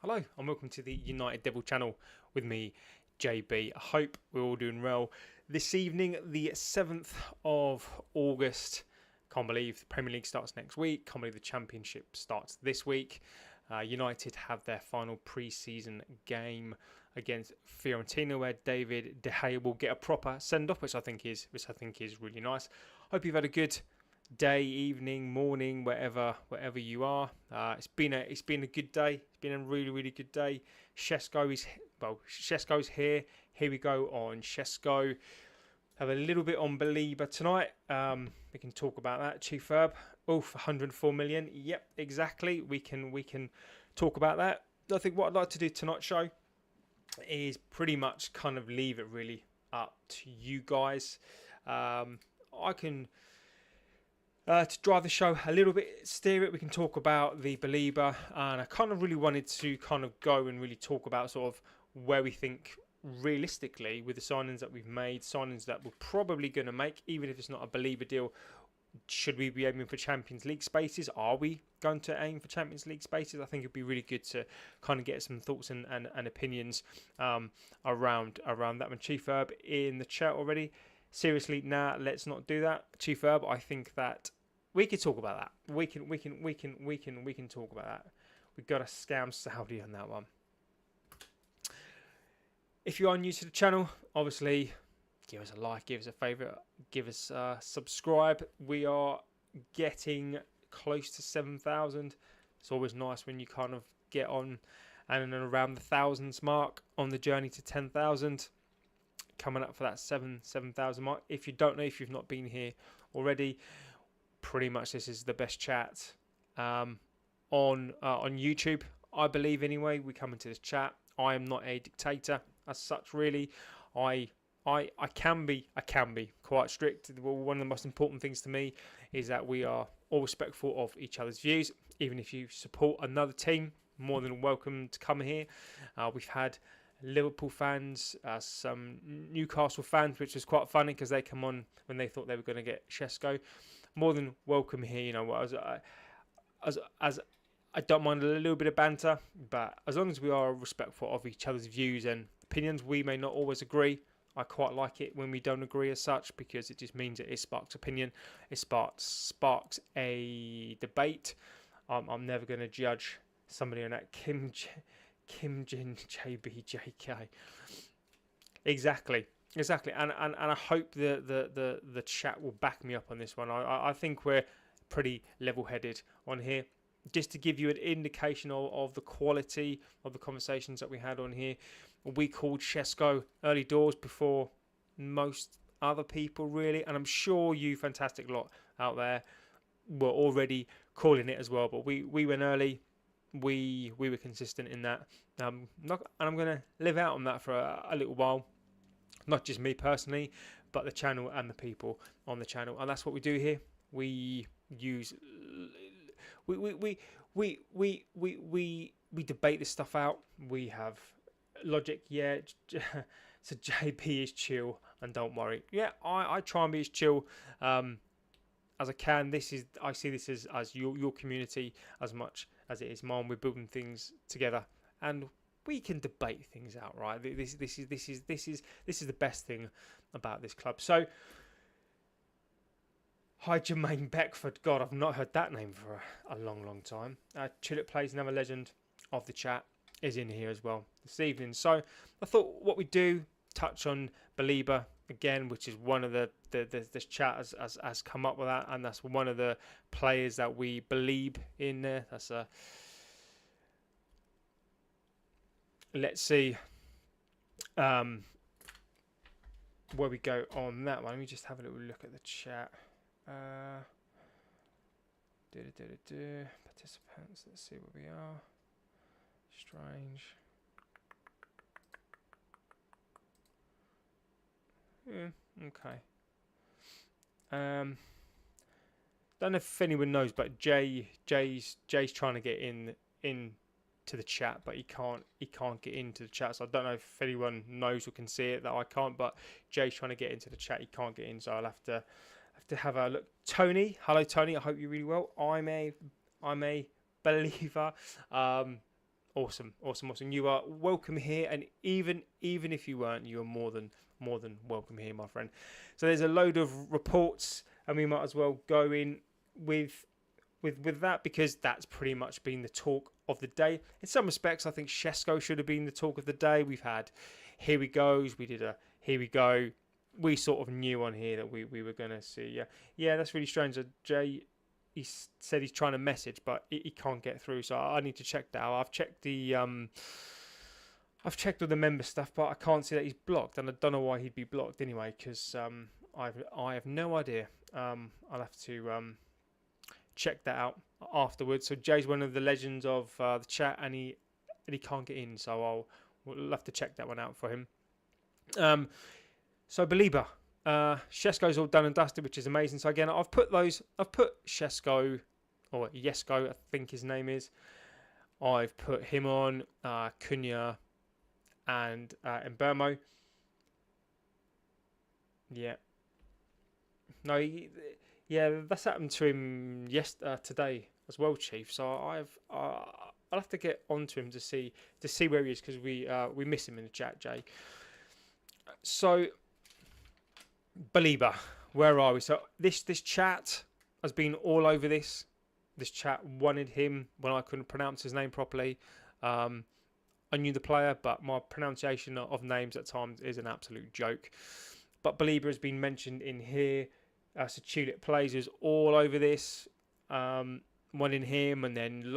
Hello and welcome to the United Devil channel with me, JB. I hope we're all doing well. This evening, the 7th of August, can't believe the Premier League starts next week, can't believe the Championship starts this week. United have their final pre-season game against Fiorentina where David De Gea will get a proper send-off, which I think is really nice. Hope you've had a good day, evening, morning, wherever you are. It's been a good day. It's been a really good day. Shesko's here. Here we go on Shesko. Have a little bit on BALEBA tonight. We can talk about that. Chief Herb. Oh, for 104 million. Yep, exactly. We can talk about that. I think what I'd like to do tonight's show is pretty much kind of leave it really up to you guys. I can. To drive the show a little bit, steer it, we can talk about the BALEBA, and I kind of really wanted to kind of go and really talk about sort of where we think realistically with the signings that we've made, signings that we're probably going to make, even if it's not a BALEBA deal. Should we be aiming for Champions League spaces? Are we going to aim for Champions League spaces? I think it'd be really good to kind of get some thoughts and opinions around that one. Chief Herb in the chat already. Seriously, let's not do that. Chief Herb, I think that we could talk about that. We can talk about that. We've got to scam Saudi on that one. If you are new to the channel, obviously give us a like, give us a favourite, give us a subscribe. We are getting close to 7,000. It's always nice when you kind of get on and around the thousands mark on the journey to 10,000. Coming up for that 7,000 mark. If you don't know, if you've not been here already, pretty much this is the best chat on YouTube, I believe. Anyway, we come into this chat. I am not a dictator as such. Really, I can be quite strict. One of the most important things to me is that we are all respectful of each other's views. Even if you support another team, more than welcome to come here. We've had Liverpool fans, some Newcastle fans, which was quite funny because they come on when they thought they were going to get Shesko. More than welcome here. You know, as I don't mind a little bit of banter, but as long as we are respectful of each other's views and opinions, we may not always agree. I quite like it when we don't agree as such, because it just means that it sparks opinion. It sparks a debate. I'm never going to judge somebody on that Kim Jin JBJK. Exactly, and I hope the chat will back me up on this one. I think we're pretty level-headed on here. Just to give you an indication of the quality of the conversations that we had on here, we called Shesko early doors before most other people, really, and I'm sure you fantastic lot out there were already calling it as well. But we went early. We were consistent in that, and I'm going to live out on that for a little while. Not just me personally, but the channel and the people on the channel, and that's what we do here. We use we debate this stuff out. We have logic. Yeah, so JB is chill, and don't worry. Yeah, I try and be as chill as I can. I see this as your community as much as it is mine. We're building things together, and we can debate things out, right? This is the best thing about this club. So, hi Jermaine Beckford. God, I've not heard that name for a long time. Chillet Plays, another legend of the chat, is in here as well this evening. So I thought what we do, touch on BALEBA again, which is one of this chat has come up with that, and that's one of the players that we believe in there. That's a let's see where we go on that one. Let me just have a little look at the chat. Participants, let's see where we are. Strange. Okay. Don't know if anyone knows, but Jay's trying to get in to the chat, but he can't get into the chat. So I don't know if anyone knows or can see it that I can't. But Jay's trying to get into the chat. He can't get in, so I'll have to have a look. Tony, hello Tony. I hope you're really well. I'm a believer. Awesome. You are welcome here, and even if you weren't, you are more than welcome here, my friend. So there's a load of reports, and we might as well go in with that, because that's pretty much been the talk of the day. In some respects, I think Shesko should have been the talk of the day. We've had here we goes, we did a here we go. We sort of knew on here that we were going to see. Yeah, that's really strange. Jay, he said he's trying to message, but he can't get through. So I need to check that out. I've checked all the member stuff, but I can't see that he's blocked, and I don't know why he'd be blocked anyway, because I have no idea. I'll have to check that out afterwards. So Jay's one of the legends of the chat, and he can't get in, so we'll have to check that one out for him. So BALEBA, Shesko's all done and dusted, which is amazing. So again, I've put Shesko, or Yesko, I think his name is. I've put him on, Cunha, and Mbermo. Yeah. No, that's happened to him today as well, Chief. So I'll have to get onto him to see where he is, because we miss him in the chat, Jay. So BALEBA, where are we? So this chat has been all over this. This chat wanted him when I couldn't pronounce his name properly. I knew the player, but my pronunciation of names at times is an absolute joke. But BALEBA has been mentioned in here. So Tulip Plays is all over this. Wanting him, and then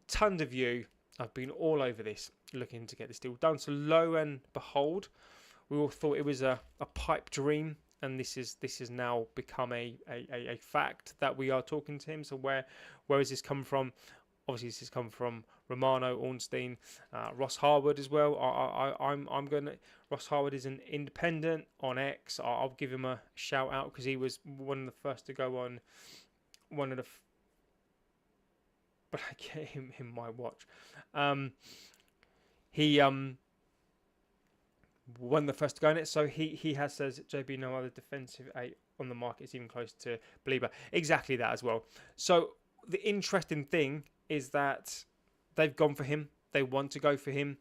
tons of you have been all over this, looking to get this deal done. So lo and behold, we all thought it was a pipe dream, and this has now become a fact that we are talking to him. So where has this come from? Obviously, this has come from Romano, Ornstein, Ross Harwood as well. I'm going to... Ross Harwood is an independent on X. I'll give him a shout out, because he was one of the first to go on one of the... But I get him my watch. He one of the first to go in it. So he has says, JB, no other defensive 8 on the market is even close to BALEBA. Exactly that as well. So the interesting thing is that they've gone for him. They want to go for him.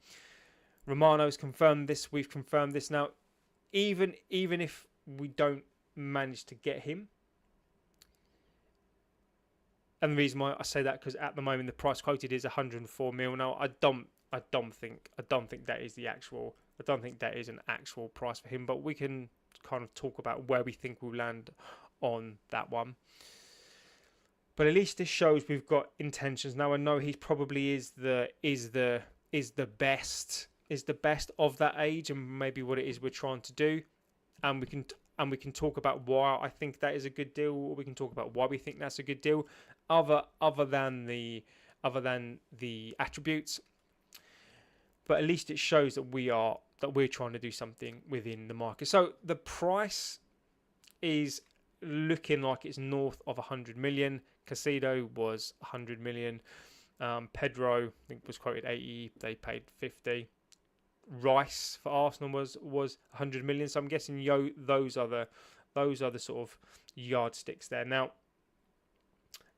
Romano's confirmed this. We've confirmed this. Now, even if we don't manage to get him, and the reason why I say that, because at the moment the price quoted is 104 mil. Now, I don't think that is the actual. I don't think that is an actual price for him. But we can kind of talk about where we think we'll land on that one. But at least this shows we've got intentions. Now I know he probably is the best of that age, and maybe what it is we're trying to do, and we can talk about why I think that is a good deal, or we can talk about why we think that's a good deal, other than the attributes. But at least it shows that we're trying to do something within the market. So the price is looking like it's north of 100 million. Casido was 100 million. Pedro, I think, was quoted 80. They paid 50. Rice for Arsenal was 100 million. So I'm guessing those are the sort of yardsticks there. Now,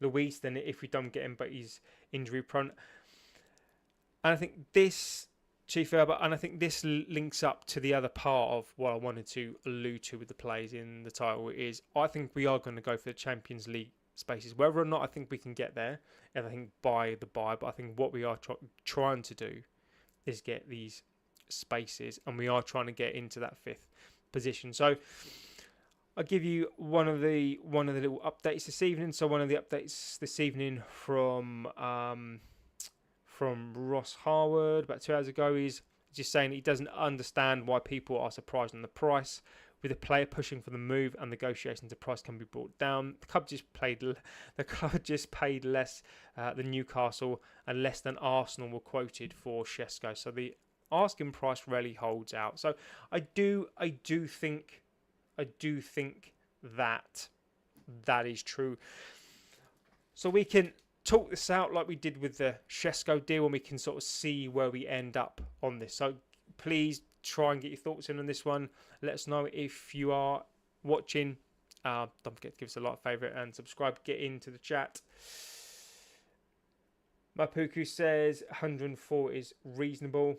Luis, then if we don't get him, but he's injury prone, and I think this, Chief Herbert, and I think this links up to the other part of what I wanted to allude to with the plays in the title, is I think we are going to go for the Champions League spaces. Whether or not I think we can get there, and I think by the buy, but I think what we are trying to do is get these spaces, and we are trying to get into that 5th position. So I'll give you one of the little updates this evening. So one of the updates this evening from Ross Harwood about 2 hours ago is just saying he doesn't understand why people are surprised on the price. With a player pushing for the move and negotiations, the price can be brought down. The club just paid less than Newcastle and less than Arsenal were quoted for Shesko. So the asking price rarely holds out. So I do think that is true. So we can talk this out like we did with the Shesko deal, and we can sort of see where we end up on this. So please try and get your thoughts in on this one. Let us know if you are watching. Don't forget to give us a like, favourite and subscribe. Get into the chat. Mapuku says 104 is reasonable.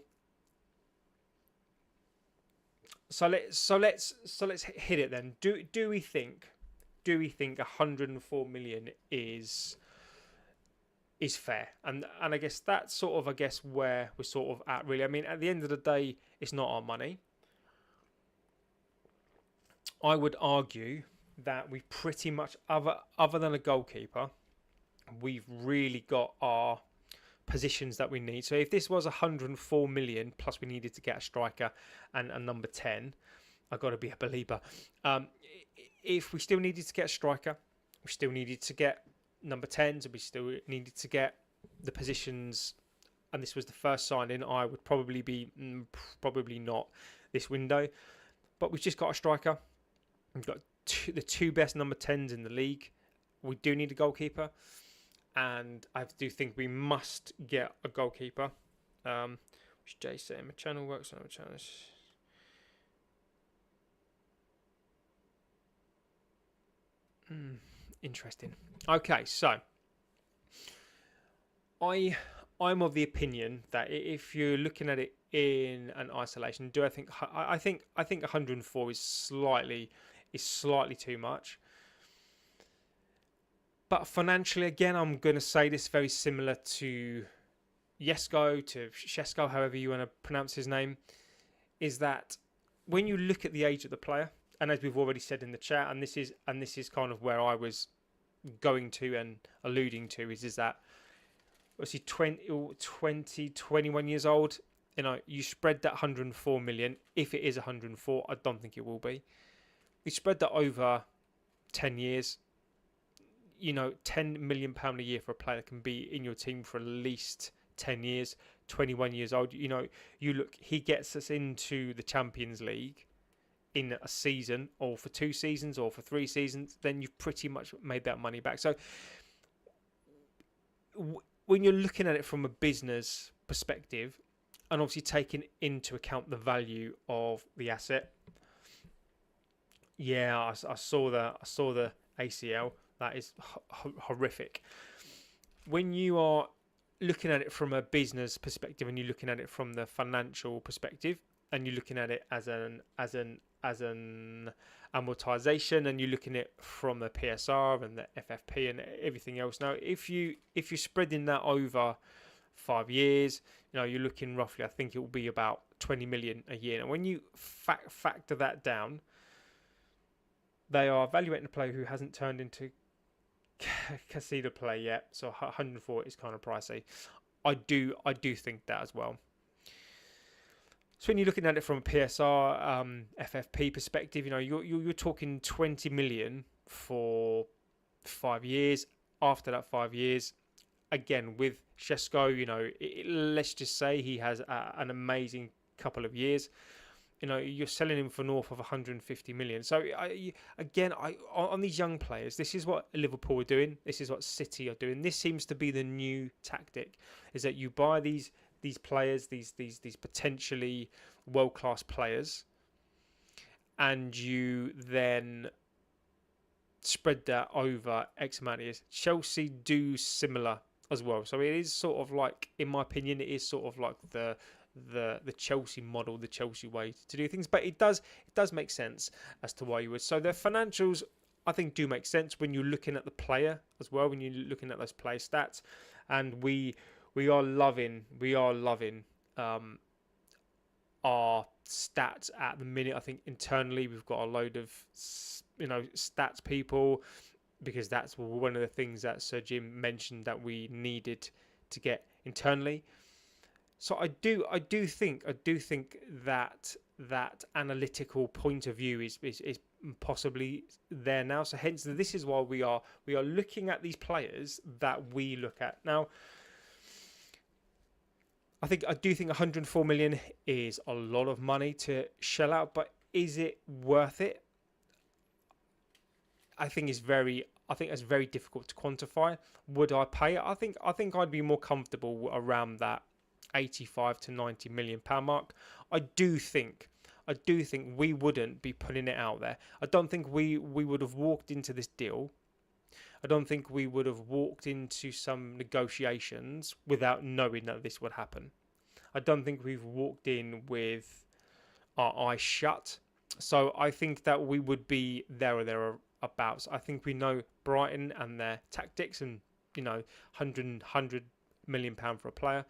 So let's hit it then. Do we think 104 million is fair? And I guess that's sort of where we're sort of at, really. I mean, at the end of the day, it's not our money. I would argue that we pretty much, other than a goalkeeper, we've really got our positions that we need. So if this was 104 million plus we needed to get a striker and a number 10, I've got to be a believer. If we still needed to get a striker, we still needed to get number 10s, we still needed to get the positions, and this was the first signing, I would probably be probably not this window. But we've just got a striker. We've got the two best number 10s in the league. We do need a goalkeeper, and I do think we must get a goalkeeper. Which Jay saying my channel works on my channel. Interesting. Okay, so I'm of the opinion that if you're looking at it in an isolation, I think 104 is slightly too much. But financially, again, I'm going to say this very similar to Shesko, however you want to pronounce his name, is that when you look at the age of the player, and as we've already said in the chat, and this is kind of where I was going to and alluding to, is that obviously 21 years old, you spread that 104 million. If it is 104, I don't think it will be. You spread that over 10 years. 10 million pound a year for a player that can be in your team for at least 10 years. 21 years old. He gets us into the Champions League in a season, or for 2 seasons, or for 3 seasons. Then you've pretty much made that money back. So when you're looking at it from a business perspective, and obviously taking into account the value of the asset, I saw the ACL. That is horrific. When you are looking at it from a business perspective, and you're looking at it from the financial perspective, and you're looking at it as an amortization, and you're looking at it from the PSR and the FFP and everything else. Now, if you're spreading that over 5 years, you're looking roughly, I think it will be about 20 million a year. And when you factor that down, they are evaluating a player who hasn't turned into Casino play yet, so 104 is kind of pricey. I do think that as well. So when you're looking at it from a PSR, FFP perspective, you're talking 20 million for 5 years. After that 5 years, again with Shesko, let's just say he has an amazing couple of years. You're selling him for north of 150 million. So on these young players, this is what Liverpool are doing. This is what City are doing. This seems to be the new tactic: is that you buy these players, these potentially world-class players, and you then spread that over X amount of years. Chelsea do similar as well. So it is sort of like, in my opinion, it is sort of like the Chelsea model, the Chelsea way to do things. But it does make sense as to why you would. So the financials, I think, do make sense when you're looking at the player as well, when you're looking at those player stats. And we are loving our stats at the minute. I think internally we've got a load of stats people, because that's one of the things that Sir Jim mentioned that we needed to get internally. So I do think that analytical point of view is possibly there now. So hence, this is why we are looking at these players that we look at now. I do think 104 million is a lot of money to shell out, but is it worth it? I think it's very difficult to quantify. Would I pay it? I think I'd be more comfortable around that 85 to 90 million pound mark. I do think we wouldn't be putting it out there. I don't think we would have walked into this deal. I don't think we would have walked into some negotiations without knowing that this would happen. I don't think we've walked in with our eyes shut. So I think that we would be there or thereabouts. I think we know Brighton and their tactics, and 100 million pound for a player.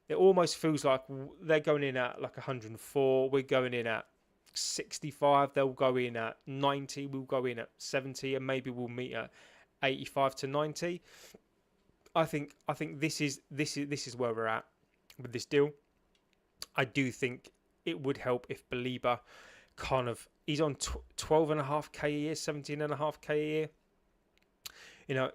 It almost feels like they're going in at like 104. We're going in at 65. They'll go in at 90. We'll go in at 70, and maybe we'll meet at 85 to 90. I think this is where we're at with this deal. I do think it would help if BALEBA he's on 12.5k a year, 17.5k a year.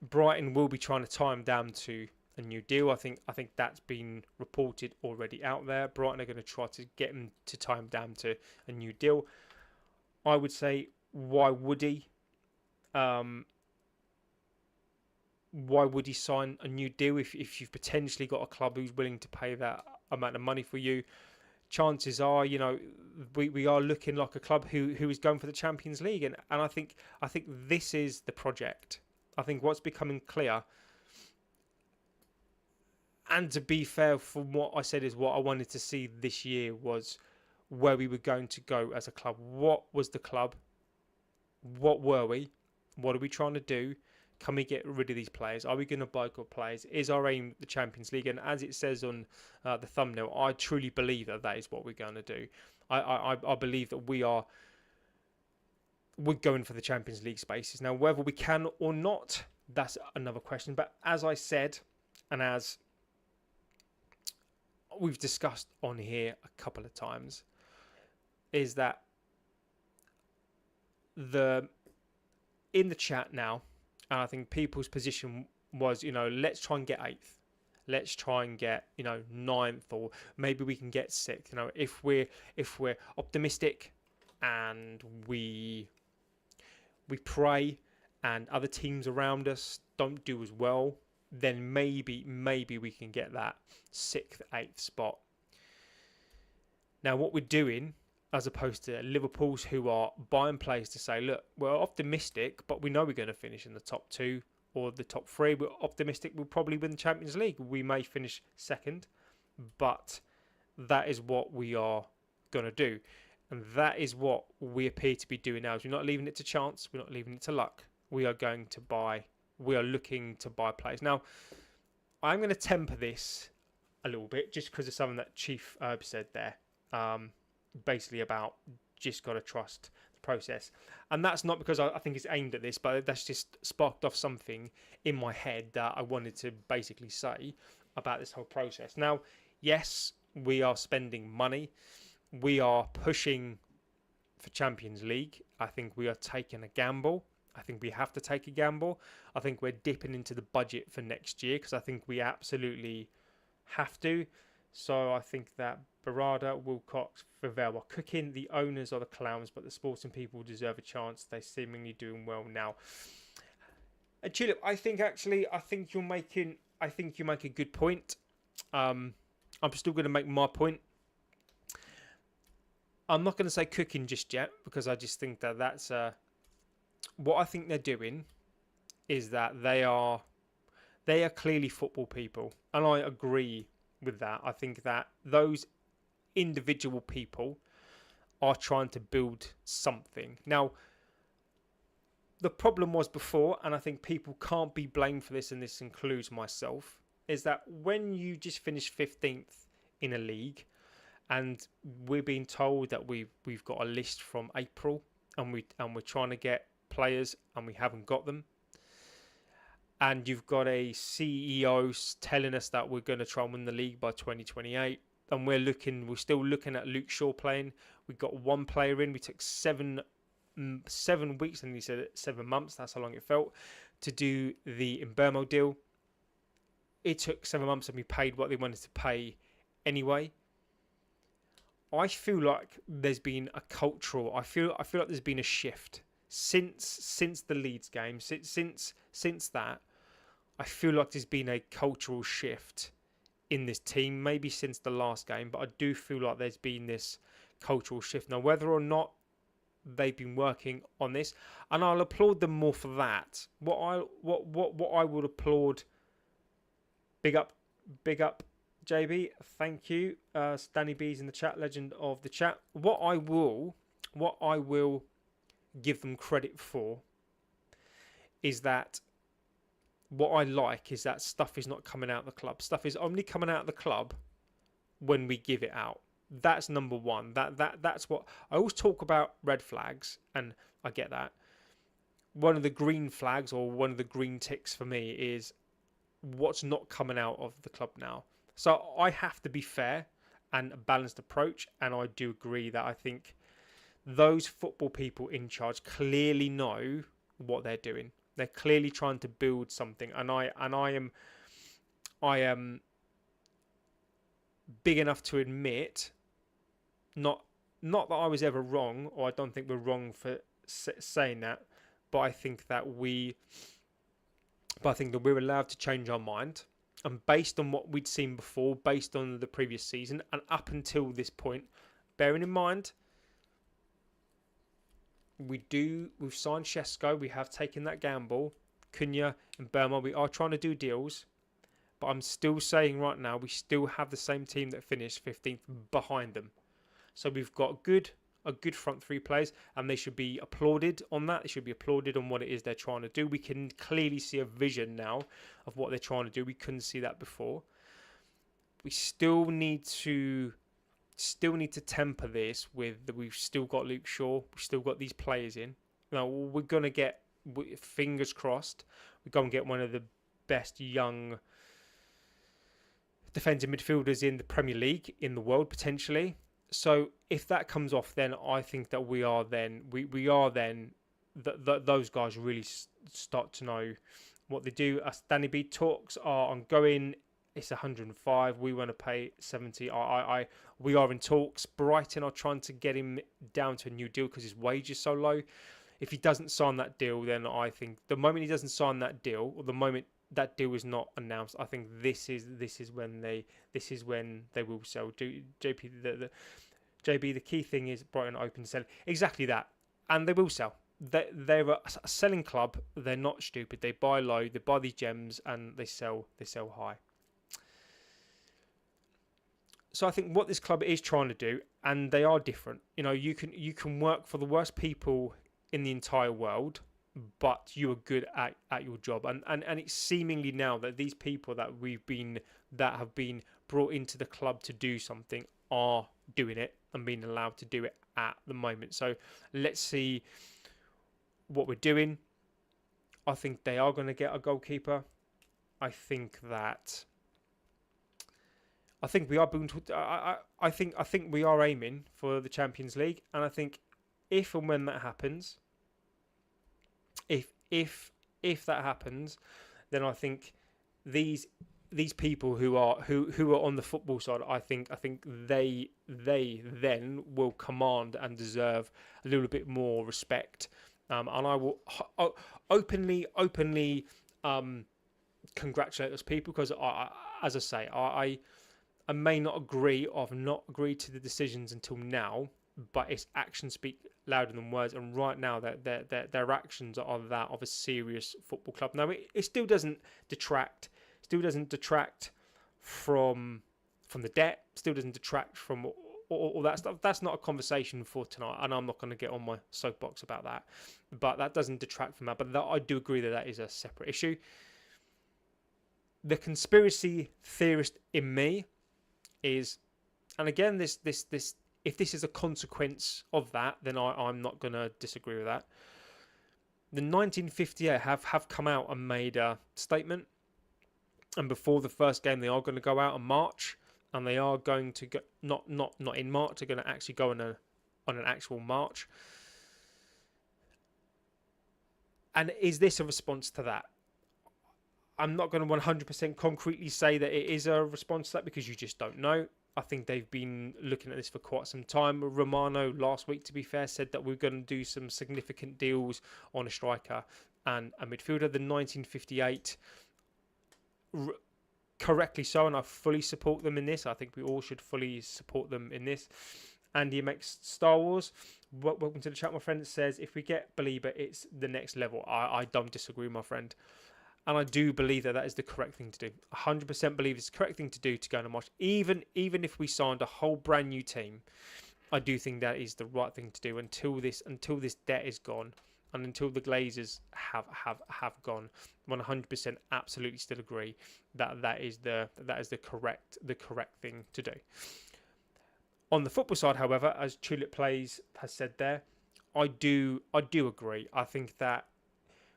Brighton will be trying to tie him down to a new deal. I think that's been reported already out there. Brighton are going to try to get him to tie him down to a new deal. I would say, why would he? Why would he sign a new deal if you've potentially got a club who's willing to pay that amount of money for you? Chances are, we are looking like a club who is going for the Champions League, and I think this is the project. I think what's becoming clear, and to be fair, from what I said, is what I wanted to see this year was where we were going to go as a club. What was the club? What were we? What are we trying to do? Can we get rid of these players? Are we going to buy good players? Is our aim the Champions League? And as it says on the thumbnail, I truly believe that is what we're going to do. I believe that we're going for the Champions League spaces. Now, whether we can or not, that's another question. But as I said, and as we've discussed on here a couple of times, is that in the chat now, and I think people's position was, let's try and get 8th. Let's try and get, 9th, or maybe we can get 6th. If we're optimistic and we pray and other teams around us don't do as well, then maybe we can get that 6th, 8th spot. Now, what we're doing, as opposed to Liverpool's, who are buying players to say, look, we're optimistic, but we know we're going to finish in the top 2 or the top 3. We're optimistic we'll probably win the Champions League. We may finish 2nd, but that is what we are going to do. And that is what we appear to be doing now. Is we're not leaving it to chance. We're not leaving it to luck. We are looking to buy players. Now, I'm going to temper this a little bit just because of something that Chief Herb said there. Basically about just got to trust the process, and that's not because I think it's aimed at this, but that's just sparked off something in my head that I wanted to basically say about this whole process. Now, yes, we are spending money, we are pushing for Champions League. I think we are taking a gamble. I think we have to take a gamble. I think we're dipping into the budget for next year because I think we absolutely have to. So I think that Barada, Wilcox, Favell are cooking. The owners are the clowns, but the sporting people deserve a chance. They're seemingly doing well now. And Chilip, I think you make a good point. I'm still going to make my point. I'm not going to say cooking just yet because I just think that's what I think they're doing is that they are clearly football people, and I agree with that. I think that those individual people are trying to build something. Now, the problem was before, and I think people can't be blamed for this, and this includes myself, is that when you just finish 15th in a league, and we're being told that we've got a list from April, and we're trying to get players, and we haven't got them. And you've got a CEO telling us that we're going to try and win the league by 2028. And we're still looking at Luke Shaw playing. We got one player in. We took 7 weeks, and he said 7 months. That's how long it felt to do the Imbermo deal. It took 7 months, and we paid what they wanted to pay anyway. I feel like there's been a cultural. I feel like there's been a shift since the Leeds game. Since that. I feel like there's been a cultural shift in this team, maybe since the last game, but I do feel like there's been this cultural shift. Now, whether or not they've been working on this, and I'll applaud them more for that. What I would applaud. Big up, JB. Thank you. Stanley B's in the chat, legend of the chat. What I will give them credit for is that what I like is that stuff is not coming out of the club. Stuff is only coming out of the club when we give it out. That's number one. That's what I always talk about. Red flags, and I get that. One of the green flags, or one of the green ticks for me, is what's not coming out of the club now. So I have to be fair and a balanced approach, and I do agree that I think those football people in charge clearly know what they're doing. They're clearly trying to build something, and I am big enough to admit, not that I was ever wrong, or I don't think we're wrong for saying that, but I think that we're allowed to change our mind. And based on what we'd seen before, based on the previous season, and up until this point, bearing in mind, we've signed Shesko, we have taken that gamble. Cunha and Burma, we are trying to do deals. But I'm still saying right now, we still have the same team that finished 15th behind them. So we've got a good front three players, and they should be applauded on that. They should be applauded on what it is they're trying to do. We can clearly see a vision now of what they're trying to do. We couldn't see that before. We still need to temper this with that. We've still got Luke Shaw. We've still got these players in. Now we're gonna get, fingers crossed, we're gonna get one of the best young defensive midfielders in the Premier League, in the world potentially. So if that comes off, then I think that we are then those guys really start to know what they do. Danny B talks are ongoing. It's 105. We want to pay 70. We are in talks. Brighton are trying to get him down to a new deal because his wage is so low. If he doesn't sign that deal, then I think the moment he doesn't sign that deal, or the moment that deal is not announced, I think this is when they will sell. JB, the key thing is Brighton open to sell. Exactly that, and they will sell. They're a selling club. They're not stupid. They buy low. They buy these gems, and they sell high. So I think what this club is trying to do, and they are different. You know, you can work for the worst people in the entire world, but you are good at your job, and it's seemingly now that these people that have been brought into the club to do something are doing it and being allowed to do it at the moment. So let's see what we're doing. I think they are going to get a goalkeeper. I think we are I think we are aiming for the Champions League, and I think if and when that happens, if that happens, then I think these people who are on the football side, I think they then will command and deserve a little bit more respect, and I will openly congratulate those people, because as I say, I may not agree, or have not agreed to the decisions until now, but its actions speak louder than words, and right now their actions are that of a serious football club. Now it still doesn't detract from the debt, still doesn't detract from all that stuff. That's not a conversation for tonight, and I'm not going to get on my soapbox about that, but that doesn't detract from that. But I do agree that is a separate issue. The conspiracy theorist in me is, and again, this if this is a consequence of that, then I'm not going to disagree with that. The 1958 have come out and made a statement, and before the first game, they are going to go out and march, and they are going to go not in March. They're going to actually go on an actual march. And is this a response to that? I'm not going to 100% concretely say that it is a response to that, because you just don't know. I think they've been looking at this for quite some time. Romano last week, to be fair, said that we're going to do some significant deals on a striker and a midfielder. The 1958, correctly so, and I fully support them in this. I think we all should fully support them in this. Andy makes Star Wars. Welcome to the chat, my friend. It says, if we get BALEBA, it's the next level. I don't disagree, my friend. And I do believe that is the correct thing to do. 100% believe it's the correct thing to do to go and watch. Even if we signed a whole brand new team, I do think that is the right thing to do until this debt is gone and until the Glazers have gone. 100% absolutely still agree that is the correct thing to do. On the football side, however, as Tulip Plays has said there, I do agree. I think that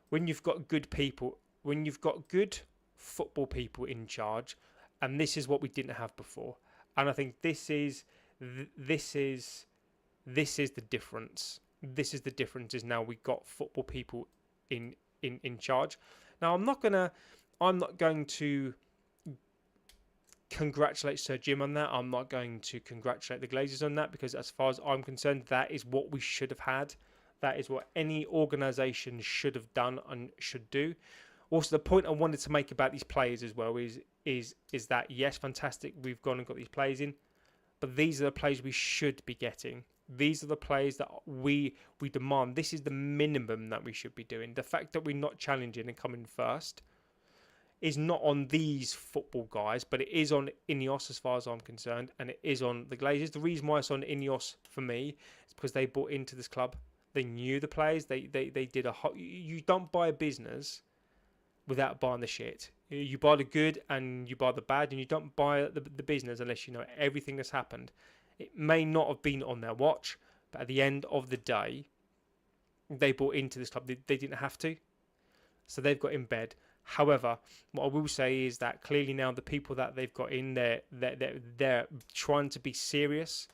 when you've got good people, when you've got good football people in charge, and this is what we didn't have before, and I think this is the difference. This is the difference. Is now we got football people in charge. Now I'm not going to congratulate Sir Jim on that. I'm not going to congratulate the Glazers on that, because as far as I'm concerned, that is what we should have had. That is what any organisation should have done and should do. Also, the point I wanted to make about these players as well is that, yes, fantastic, we've gone and got these players in, but these are the players we should be getting. These are the players that we demand. This is the minimum that we should be doing. The fact that we're not challenging and coming first is not on these football guys, but it is on Ineos as far as I'm concerned, and it is on the Glazers. The reason why it's on Ineos for me is because they bought into this club. They knew the players. They did a hot. You don't buy a business without buying the shit. You buy the good and you buy the bad, and you don't buy the business unless you know everything that's happened. It may not have been on their watch, but at the end of the day, they bought into this club. They didn't have to, so they've got in bed. However, what I will say is that clearly now the people that they've got in there, they're trying to be serious.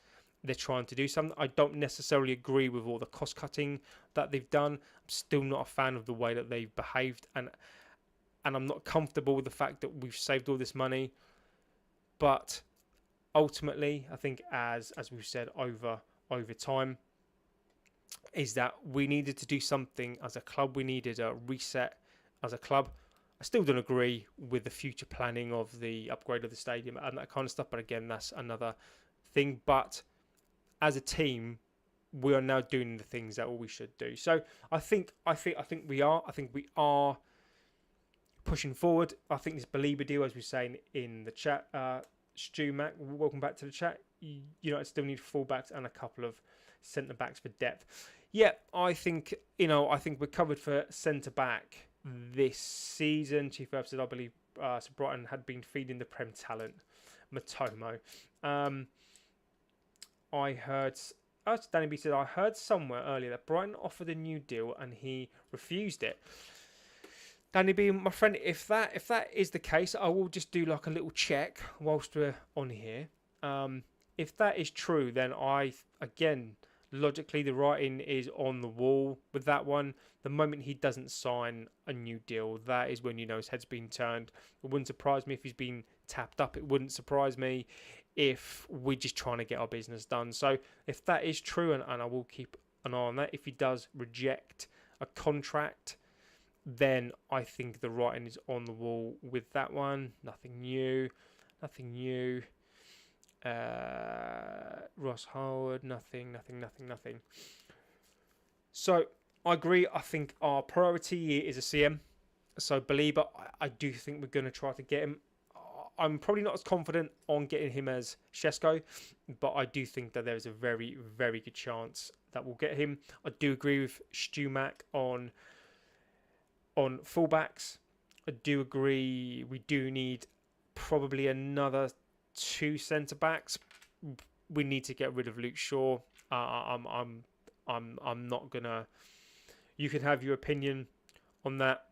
They're trying to do something. I don't necessarily agree with all the cost cutting that they've done. I'm still not a fan of the way that they've behaved, and I'm not comfortable with the fact that we've saved all this money. But ultimately, I think as we've said over time, is that we needed to do something as a club. We needed a reset as a club. I still don't agree with the future planning of the upgrade of the stadium and that kind of stuff. But again, that's another thing. But as a team, we are now doing the things that we should do. So I think we are pushing forward. I think this BALEBA deal, as we're saying in the chat, Stu Mac, welcome back to the chat. I still need fullbacks and a couple of centre backs for depth. Yeah, I think we're covered for centre back this season. Chief Herb said, I believe so Brighton had been feeding the Prem talent. Matomo. I heard, Danny B said, I heard somewhere earlier that Brighton offered a new deal and he refused it. Danny B, my friend, if that is the case, I will just do like a little check whilst we're on here. If that is true, then logically the writing is on the wall with that one. The moment he doesn't sign a new deal, that is when his head's been turned. It wouldn't surprise me if he's been tapped up. It wouldn't surprise me if we're just trying to get our business done. So if that is true, and I will keep an eye on that, if he does reject a contract, then I think the writing is on the wall with that one. Nothing new. Ross Howard, nothing. So I agree. I think our priority is a CM. So BALEBA, I do think we're going to try to get him. I'm probably not as confident on getting him as Shesko, but I do think that there's a very, very good chance that we'll get him. I do agree with Stu Mac on fullbacks. I do agree we do need probably another 2 centre backs. We need to get rid of Luke Shaw. I'm not gonna. You can have your opinion on that.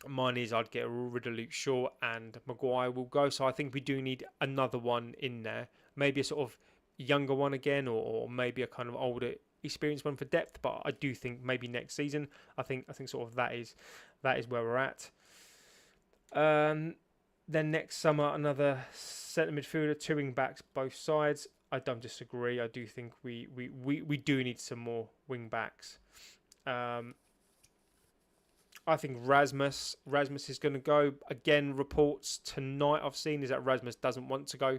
Mine is I'd get rid of Luke Shaw and Maguire will go. So I think we do need another one in there. Maybe a sort of younger one again, or maybe a kind of older, experienced one for depth. But I do think maybe next season. I think sort of that is where we're at. Then next summer, another centre midfielder, 2 wing backs, both sides. I don't disagree. I do think we do need some more wing backs. I think Rasmus is going to go. Again, reports tonight I've seen is that Rasmus doesn't want to go.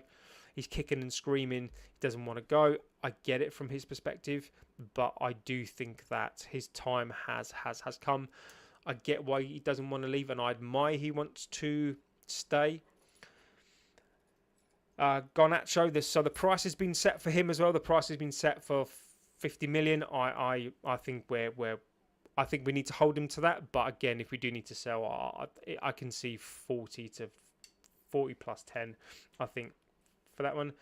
he's kicking and screaming. He doesn't want to go. I get it from his perspective, but I do think that his time has come. I get why he doesn't want to leave, and I admire he wants to stay. Garnacho, so the price has been set for him as well. The price has been set for 50 million. I think I think we need to hold him to that. But again, if we do need to sell, I can see 40 plus 10. I think for that one.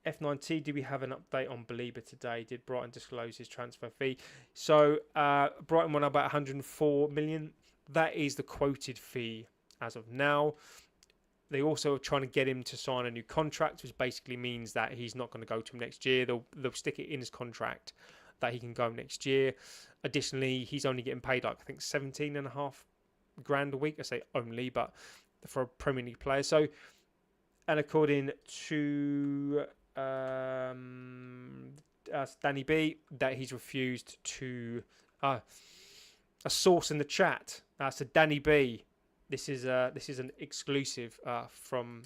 F9T, do we have an update on BALEBA today? Did Brighton disclose his transfer fee? So Brighton won about 104 million. That is the quoted fee as of now. They also are trying to get him to sign a new contract, which basically means that he's not going to go to him next year. They'll stick it in his contract that he can go next year. Additionally, he's only getting paid like I think 17.5 grand a week. I say only, but for a Premier League player. So, and according to Danny B, that he's refused to. A source in the chat. So Danny B. This is an exclusive from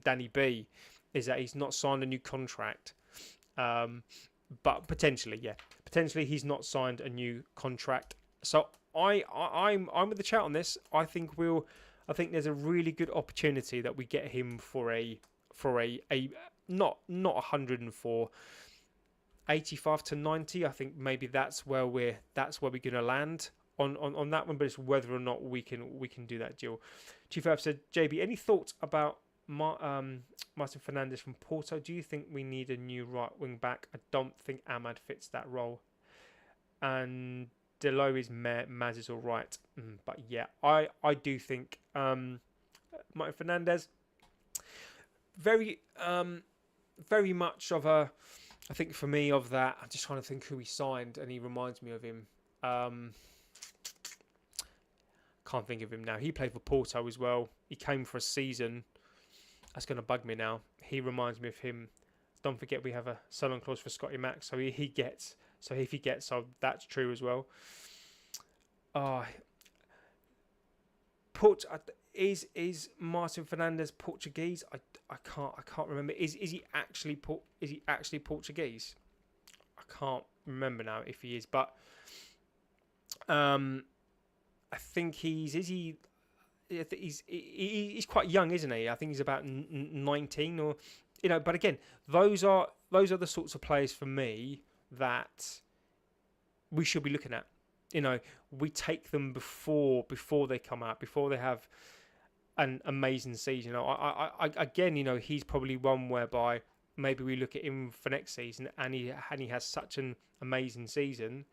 Danny B, is that he's not signed a new contract, but potentially he's not signed a new contract. So I'm with the chat on this. I think there's a really good opportunity that we get him for a not 104, 85 to 90. I think maybe that's where we're going to land. On that one, but it's whether or not we can do that deal. Chief Ab said, JB, any thoughts about Martin Fernandes from Porto? Do you think we need a new right wing back? I don't think Ahmad fits that role. And Delo is Maz is all right. But yeah, I do think Martin Fernandes very much of a, I think for me of that, I'm just trying to think who he signed and he reminds me of him. Can't think of him now. He played for Porto as well. He came for a season. That's going to bug me now. He reminds me of him. Don't forget we have a sell-on clause for Scotty Mac, so he gets. So if he gets, so that's true as well. Is Martin Fernandes Portuguese? I can't remember. Is he actually Portuguese? I can't remember now if he is, but I think he's quite young, isn't he? I think he's about 19 or, but again, those are the sorts of players for me that we should be looking at. We take them before they come out, before they have an amazing season. Again, he's probably one whereby maybe we look at him for next season and he has such an amazing season.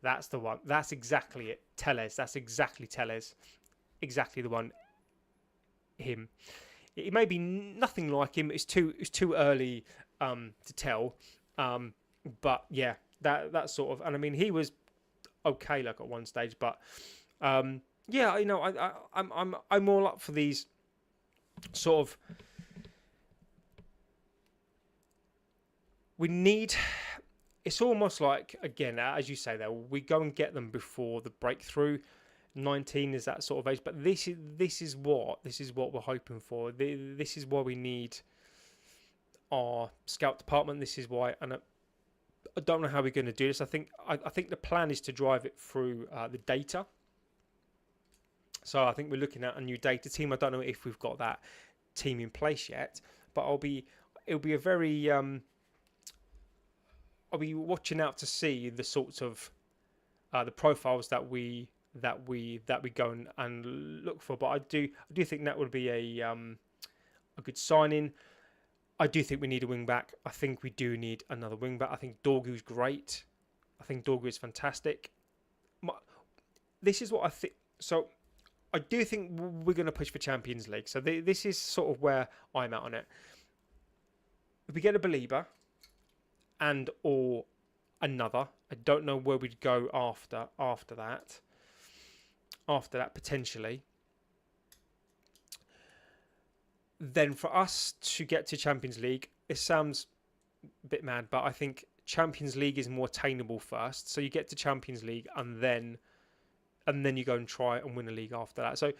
That's the one. That's exactly it. Telles. That's exactly Telles. Exactly the one. Him. It may be nothing like him. It's too early to tell. But yeah, that sort of. And I mean, he was okay like at one stage, but yeah, I'm all up for these sort of. We need. It's almost like, again, as you say there, we go and get them before the breakthrough. 19 is that sort of age, but this is what we're hoping for. This is why we need our scout department. This is why, and I don't know how we're going to do this. I think the plan is to drive it through the data. So I think we're looking at a new data team. I don't know if we've got that team in place yet, but it'll be a very I'll be watching out to see the sorts of the profiles that we go and look for. But I do think that would be a good signing. I do think we need a wing back. I think we do need another wing back. I think Dorgu's great. I think Dorgu is fantastic. This is what I think. So I do think we're going to push for Champions League. So this is sort of where I'm at on it. If we get a BALEBA and or another, I don't know where we'd go after that. After that, potentially. Then for us to get to Champions League, it sounds a bit mad, but I think Champions League is more attainable first. So you get to Champions League and then you go and try and win a league after that. So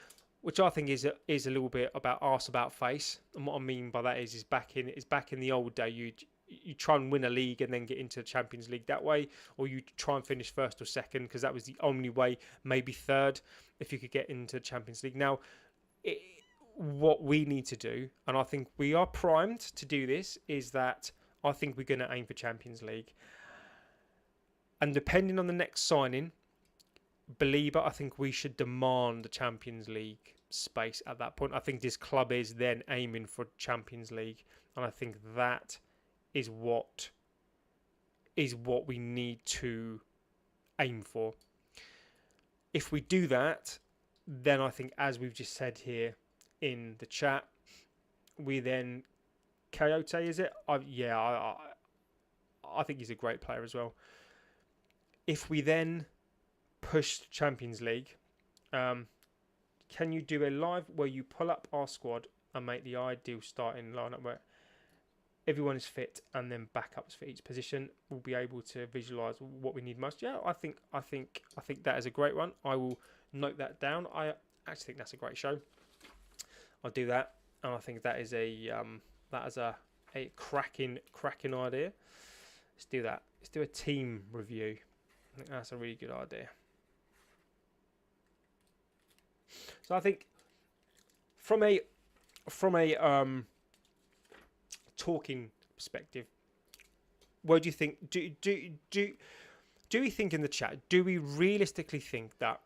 which I think is a little bit about arse about face. And what I mean by that is back in the old day, you try and win a league and then get into the Champions League that way, or you try and finish first or second because that was the only way, maybe third, if you could get into the Champions League. Now, what we need to do, and I think we are primed to do this, is that I think we're going to aim for Champions League. And depending on the next signing, BALEBA, I think we should demand the Champions League space at that point. I think this club is then aiming for Champions League, and I think that is what we need to aim for. If we do that, then I think, as we've just said here in the chat, we then Coyote, is it? I think he's a great player as well. If we then push Champions League, can you do a live where you pull up our squad and make the ideal starting lineup where everyone is fit and then backups for each position? We'll be able to visualize what we need most. Yeah, I think that is a great one. I will note that down. I actually think that's a great show. I'll do that, and I think that is a cracking idea. Let's do that. Let's do a team review. I think that's a really good idea. So I think from a talking perspective, what do you think? Do we think in the chat? Do we realistically think that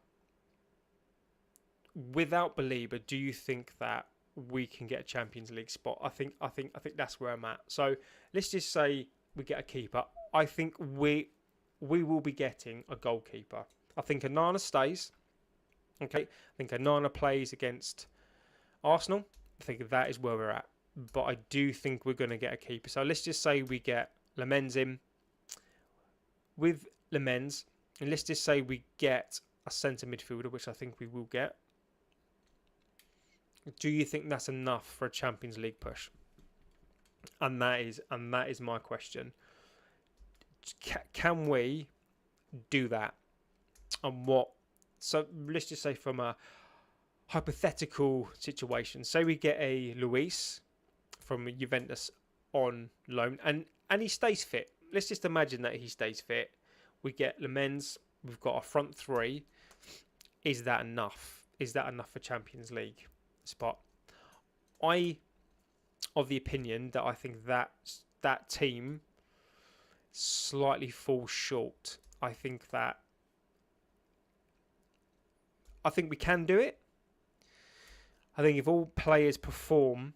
without BALEBA, do you think that we can get a Champions League spot? I think that's where I'm at. So let's just say we get a keeper. I think we will be getting a goalkeeper. I think Onana stays. Okay, I think Onana plays against Arsenal. I think that is where we're at. But I do think we're going to get a keeper. So let's just say we get Lemens in. With Lemens, and let's just say we get a centre midfielder, which I think we will get. Do you think that's enough for a Champions League push? And that is my question. Can we do that? And what? So let's just say from a hypothetical situation. Say we get a Luis from Juventus on loan, and he stays fit. Let's just imagine that he stays fit. We get Lemens. We've got a front three. Is that enough? Is that enough for Champions League spot? I of the opinion that I think that team slightly falls short. I think we can do it. I think if all players perform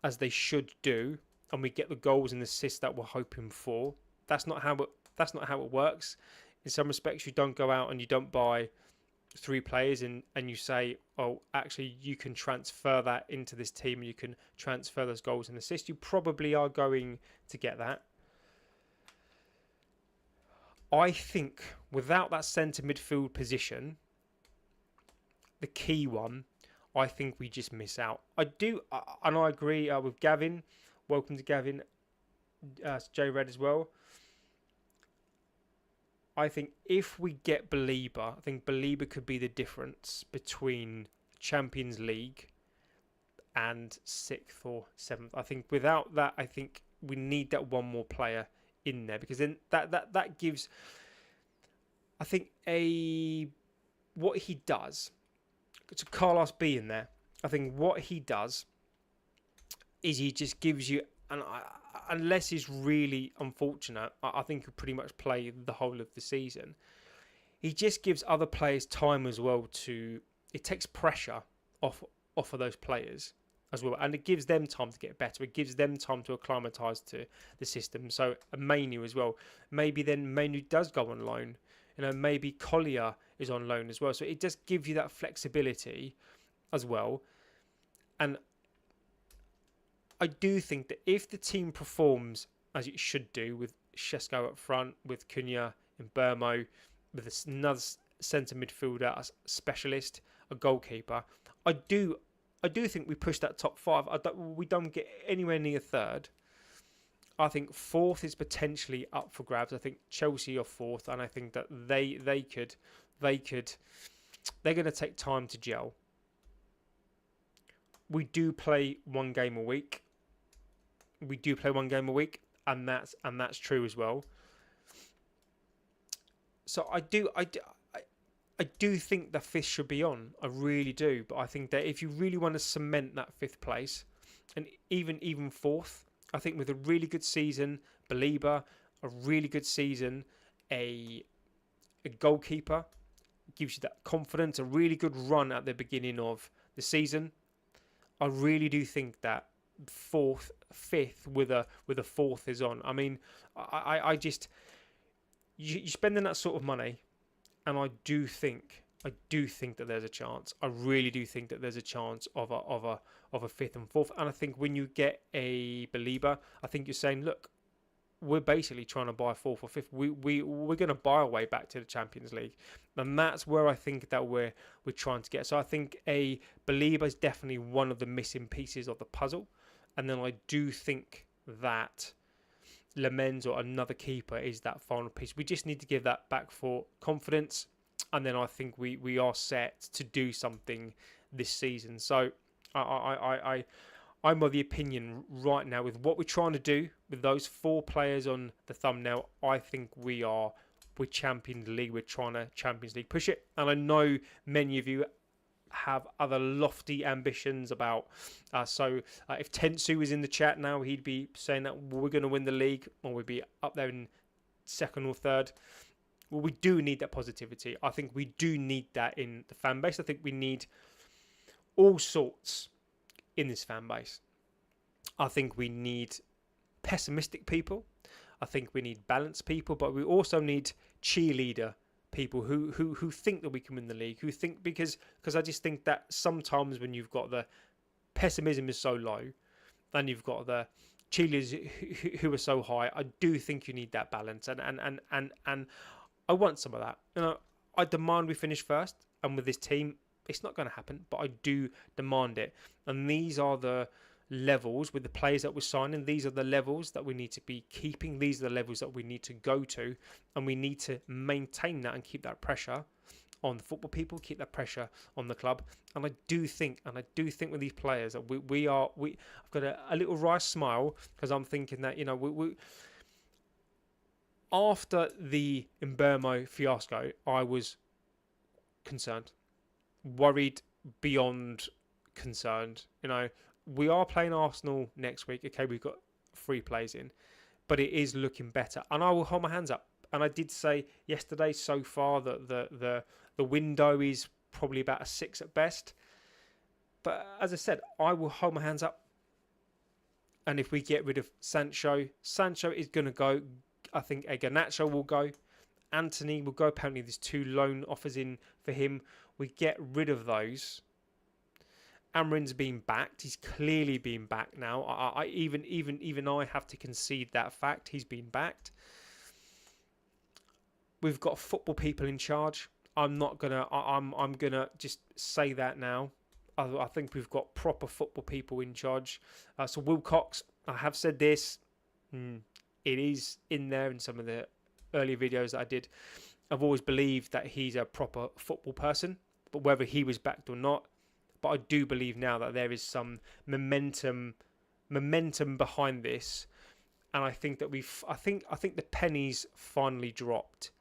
as they should do, and we get the goals and assists that we're hoping for, that's not how it works. In some respects, you don't go out and you don't buy 3 players and you say, oh, actually, you can transfer that into this team and you can transfer those goals and assists. You probably are going to get that. I think without that centre midfield position, the key one, I think we just miss out. I do, and I agree with Gavin. Welcome to Gavin, J Red as well. I think if we get BALEBA, I think BALEBA could be the difference between Champions League and 6th or 7th. I think without that, I think we need that one more player in there, because then that gives, I think, what he does. To Carlos B in there, I think what he does is he just gives you, and unless he's really unfortunate, I think he'll pretty much play the whole of the season. He just gives other players time as well it takes pressure off of those players as well, and it gives them time to get better. It gives them time to acclimatise to the system. So Manu as well, maybe then Manu does go on loan. Maybe Collier is on loan as well. So it just gives you that flexibility as well. And I do think that if the team performs as it should do, with Shesko up front, with Cunha and Burmo, with another centre midfielder, a specialist, a goalkeeper, I do think we push that top 5. We don't get anywhere near 3rd. I think 4th is potentially up for grabs. I think Chelsea are 4th, and I think that they're going to take time to gel. we do play one game a week. We do play one game a week, and that's true as well. So I do think the fifth should be on. I really do. But I think that if you really want to cement that fifth place, and even fourth, I think with a really good season, BALEBA, a really good season, a goalkeeper gives you that confidence, a really good run at the beginning of the season. I really do think that fifth with a fourth is on. I mean, I just you're spending that sort of money, and I do think that there's a chance. I really do think that there's a chance of a fifth and fourth. And I think when you get a BALEBA, I think you're saying, look, we're basically trying to buy fourth or fifth. We're going to buy our way back to the Champions League, and that's where I think that we're trying to get. So I think a BALEBA is definitely one of the missing pieces of the puzzle, and then I do think that Lemens or another keeper is that final piece. We just need to give that back for confidence, and then I think we are set to do something this season. So I'm of the opinion right now, with what we're trying to do with those 4 players on the thumbnail, I think we're Champions League. We're trying to Champions League push it, and I know many of you have other lofty ambitions about. If Tensu was in the chat now, he'd be saying that we're going to win the league, or we'd be up there in second or third. Well, we do need that positivity. I think we do need that in the fan base. I think we need all sorts in this fan base. I think we need pessimistic people. I think we need balanced people, but we also need cheerleader people who think that we can win the league, who think, because I just think that sometimes when you've got the pessimism is so low and you've got the cheerleaders who are so high, I do think you need that balance, and I want some of that. You know, I demand we finish first, and with this team it's not going to happen, but I do demand it. And these are the levels with the players that we're signing. These are the levels that we need to be keeping. These are the levels that we need to go to, and we need to maintain that and keep that pressure on the football people, keep that pressure on the club. And I do think with these players that I've got a little wry smile, because I'm thinking that, you know, we after the Mbeumo fiasco, I was concerned, worried beyond concerned. You know, we are playing Arsenal next week. Okay, we've got 3 plays in, but it is looking better, and I will hold my hands up. And I did say yesterday, so far that the window is probably about a 6 at best. But as I said, I will hold my hands up. And if we get rid of Sancho is going to go. I think Garnacho will go. Anthony will go. Apparently, there's 2 loan offers in for him. We get rid of those. Amrin's been backed. He's clearly been backed now. I even I have to concede that fact. He's been backed. We've got football people in charge. I'm gonna just say that now. I think we've got proper football people in charge. So Wilcox, I have said this. It is in there in some of the earlier videos that I did. I've always believed that he's a proper football person, but whether he was backed or not. But I do believe now that there is some momentum behind this, and I think that I think the pennies finally dropped.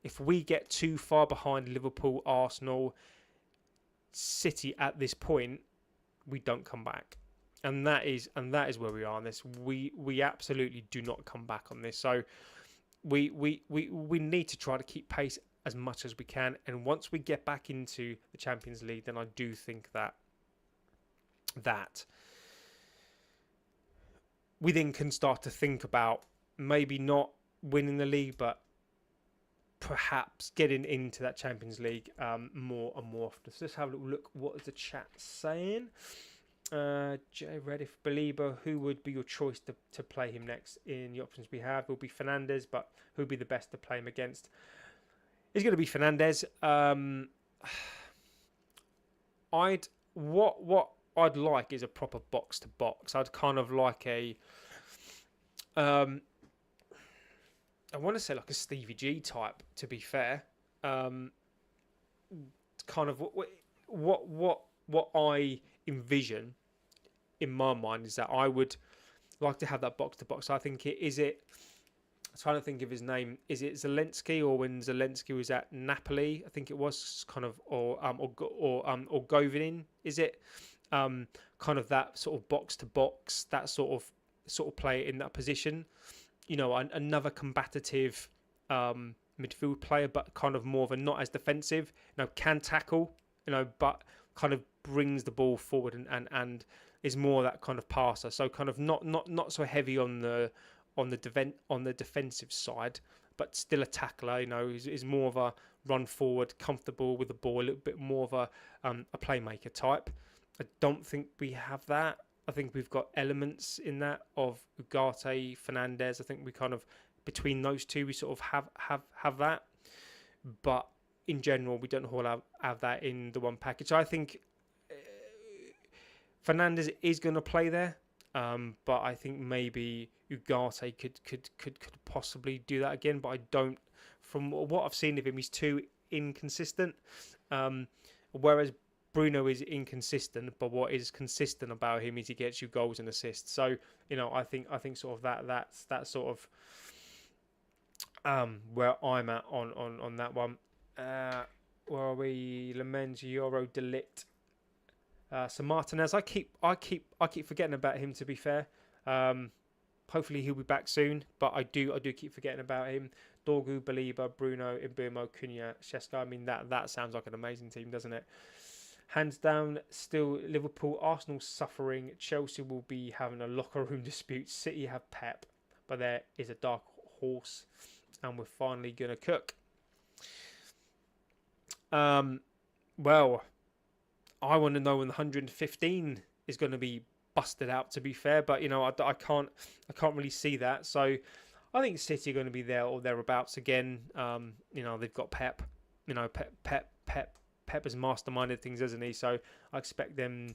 If we get too far behind Liverpool, Arsenal, City at this point, we don't come back. And that is where we are on this. We absolutely do not come back on this. So we need to try to keep pace as much as we can. And once we get back into the Champions League, then I do think that we then can start to think about maybe not winning the league, but perhaps getting into that Champions League more and more often. So let's have a little look. What is the chat saying? Jay Reddiff, BALEBA, who would be your choice to play him next? In the options we have, will be Fernandes, but who would be the best to play him against? It's going to be Fernandes. What I'd like is a proper box to box. I'd kind of like a I want to say like a Stevie G type, to be fair. Kind of what I envision in my mind is that I would like to have that box to box. I think I'm trying to think of his name. Is it Zelensky, or when Zelensky was at Napoli? I think it was kind of, or Govinin. Is it kind of that sort of box to box, that sort of play in that position? Another combative midfield player, but kind of more of a not as defensive. Can tackle. But kind of brings the ball forward and is more that kind of passer. So kind of not so heavy on the defensive side, but still a tackler. Is more of a run forward, comfortable with the ball, a little bit more of a playmaker type. I don't think we have that. I think we've got elements in that of Ugarte, Fernandez. I think we kind of, between those two, we sort of have that. But in general, we don't all have that in the one package. I think Fernandez is going to play there, but I think maybe Ugarte could possibly do that again. But I don't. From what I've seen of him, he's too inconsistent. Whereas Bruno is inconsistent, but what is consistent about him is he gets you goals and assists. So I think sort of that's sort of where I'm at on that one. Where are we? Lamens, Euro, Delit. So Martinez, I keep forgetting about him, to be fair. Hopefully he'll be back soon, but I do keep forgetting about him. Dorgu, Baleba, Bruno, Mbeumo, Cunha, Sheska. I mean that sounds like an amazing team, doesn't it? Hands down, still Liverpool. Arsenal suffering. Chelsea will be having a locker room dispute. City have Pep, but there is a dark horse, and we're finally gonna cook. Well, I want to know when the 115 is going to be busted out, to be fair, but I can't really see that. So I think City are going to be there or thereabouts again. They've got Pep. Pep has masterminded things, hasn't he? So I expect them.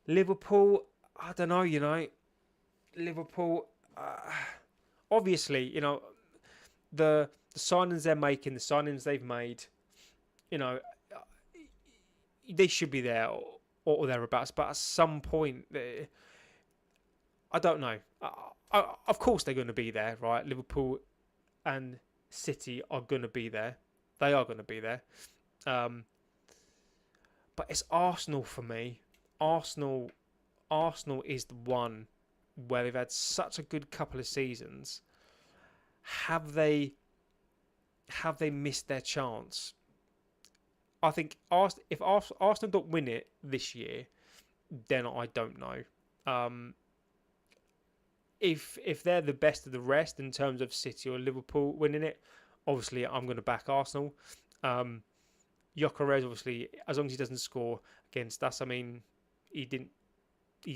Liverpool, I don't know. Liverpool, obviously, the signings they're making, the signings they've made, they should be there or thereabouts. But at some point, I don't know. Of course, they're going to be there, right? Liverpool and City are going to be there. They are going to be there. But it's Arsenal for me. Arsenal is the one where they've had such a good couple of seasons. Have they missed their chance? I think if Arsenal don't win it this year, then I don't know. If they're the best of the rest in terms of City or Liverpool winning it, obviously I'm going to back Arsenal. Gyökeres, obviously, as long as he doesn't score against us, I mean, he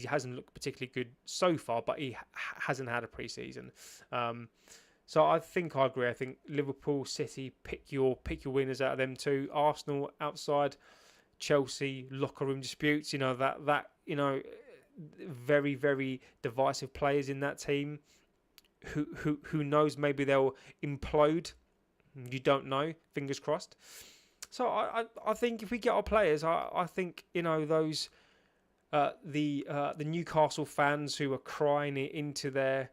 hasn't looked particularly good so far, but he hasn't had a pre-season. So I think I agree. I think Liverpool, City, pick your winners out of them two. Arsenal outside, Chelsea, locker room disputes. That very, very divisive players in that team. Who knows? Maybe they'll implode. You don't know. Fingers crossed. So I think if we get our players, I think those the Newcastle fans who are crying into their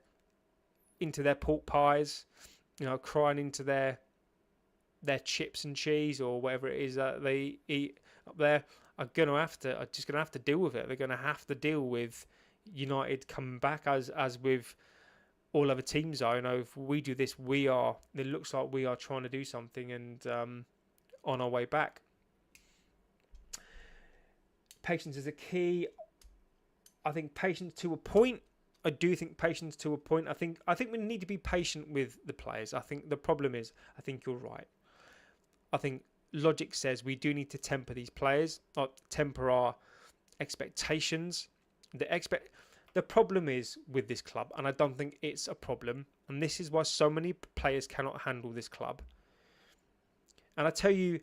pork pies, crying into their chips and cheese or whatever it is that they eat up there, are just gonna have to deal with it. They're gonna have to deal with United coming back as with all other teams are. If we do this, it looks like we are trying to do something and on our way back. Patience is a key. I think patience to a point. I do think patience to a point. I think we need to be patient with the players. I think the problem is, I think you're right. I think logic says we do need to temper these players, or temper our expectations. The problem is with this club, and I don't think it's a problem, and this is why so many players cannot handle this club. And I tell you,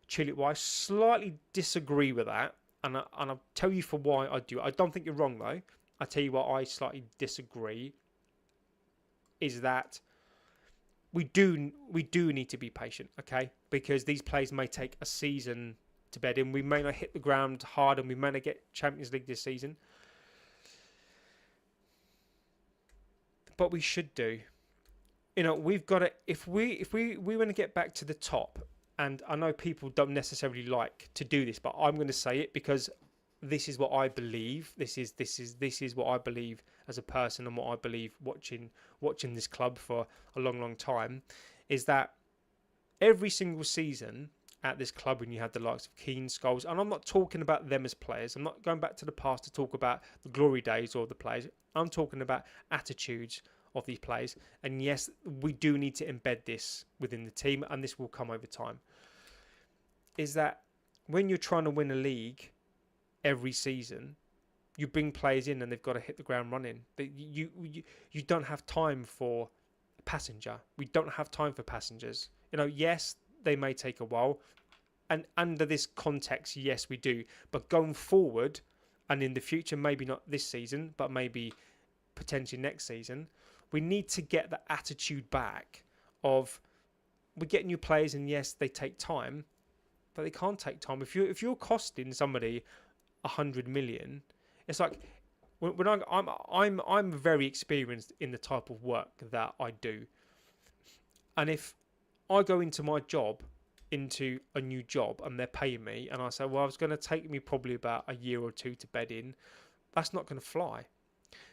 Chile, why I slightly disagree with that, and I'll tell you for why I do. I don't think you're wrong, though. I tell you what I slightly disagree is that we do need to be patient, okay? Because these players may take a season to bed in. We may not hit the ground hard and we may not get Champions League this season. but we should do. We've got to, if we want to get back to the top, and I know people don't necessarily like to do this, but I'm going to say it because this is what I believe. This is what I believe as a person, and what I believe watching this club for a long time, is that every single season at this club, when you had the likes of Keane, Scholes, and I'm not talking about them as players. I'm not going back to the past to talk about the glory days or the players. I'm talking about attitudes of these players. And yes, we do need to embed this within the team, and this will come over time. Is that when you're trying to win a league every season, you bring players in and they've got to hit the ground running. You don't have time for a passenger. We don't have time for passengers. Yes, they may take a while, and under this context, yes, we do. But going forward, and in the future, maybe not this season, but maybe potentially next season, we need to get the attitude back of, we get new players, and yes, they take time, but they can't take time. If you're costing somebody 100 million, it's like when I'm very experienced in the type of work that I do, and if I go into a new job, and they're paying me, and I say, well, it's going to take me probably about a year or two to bed in, that's not going to fly.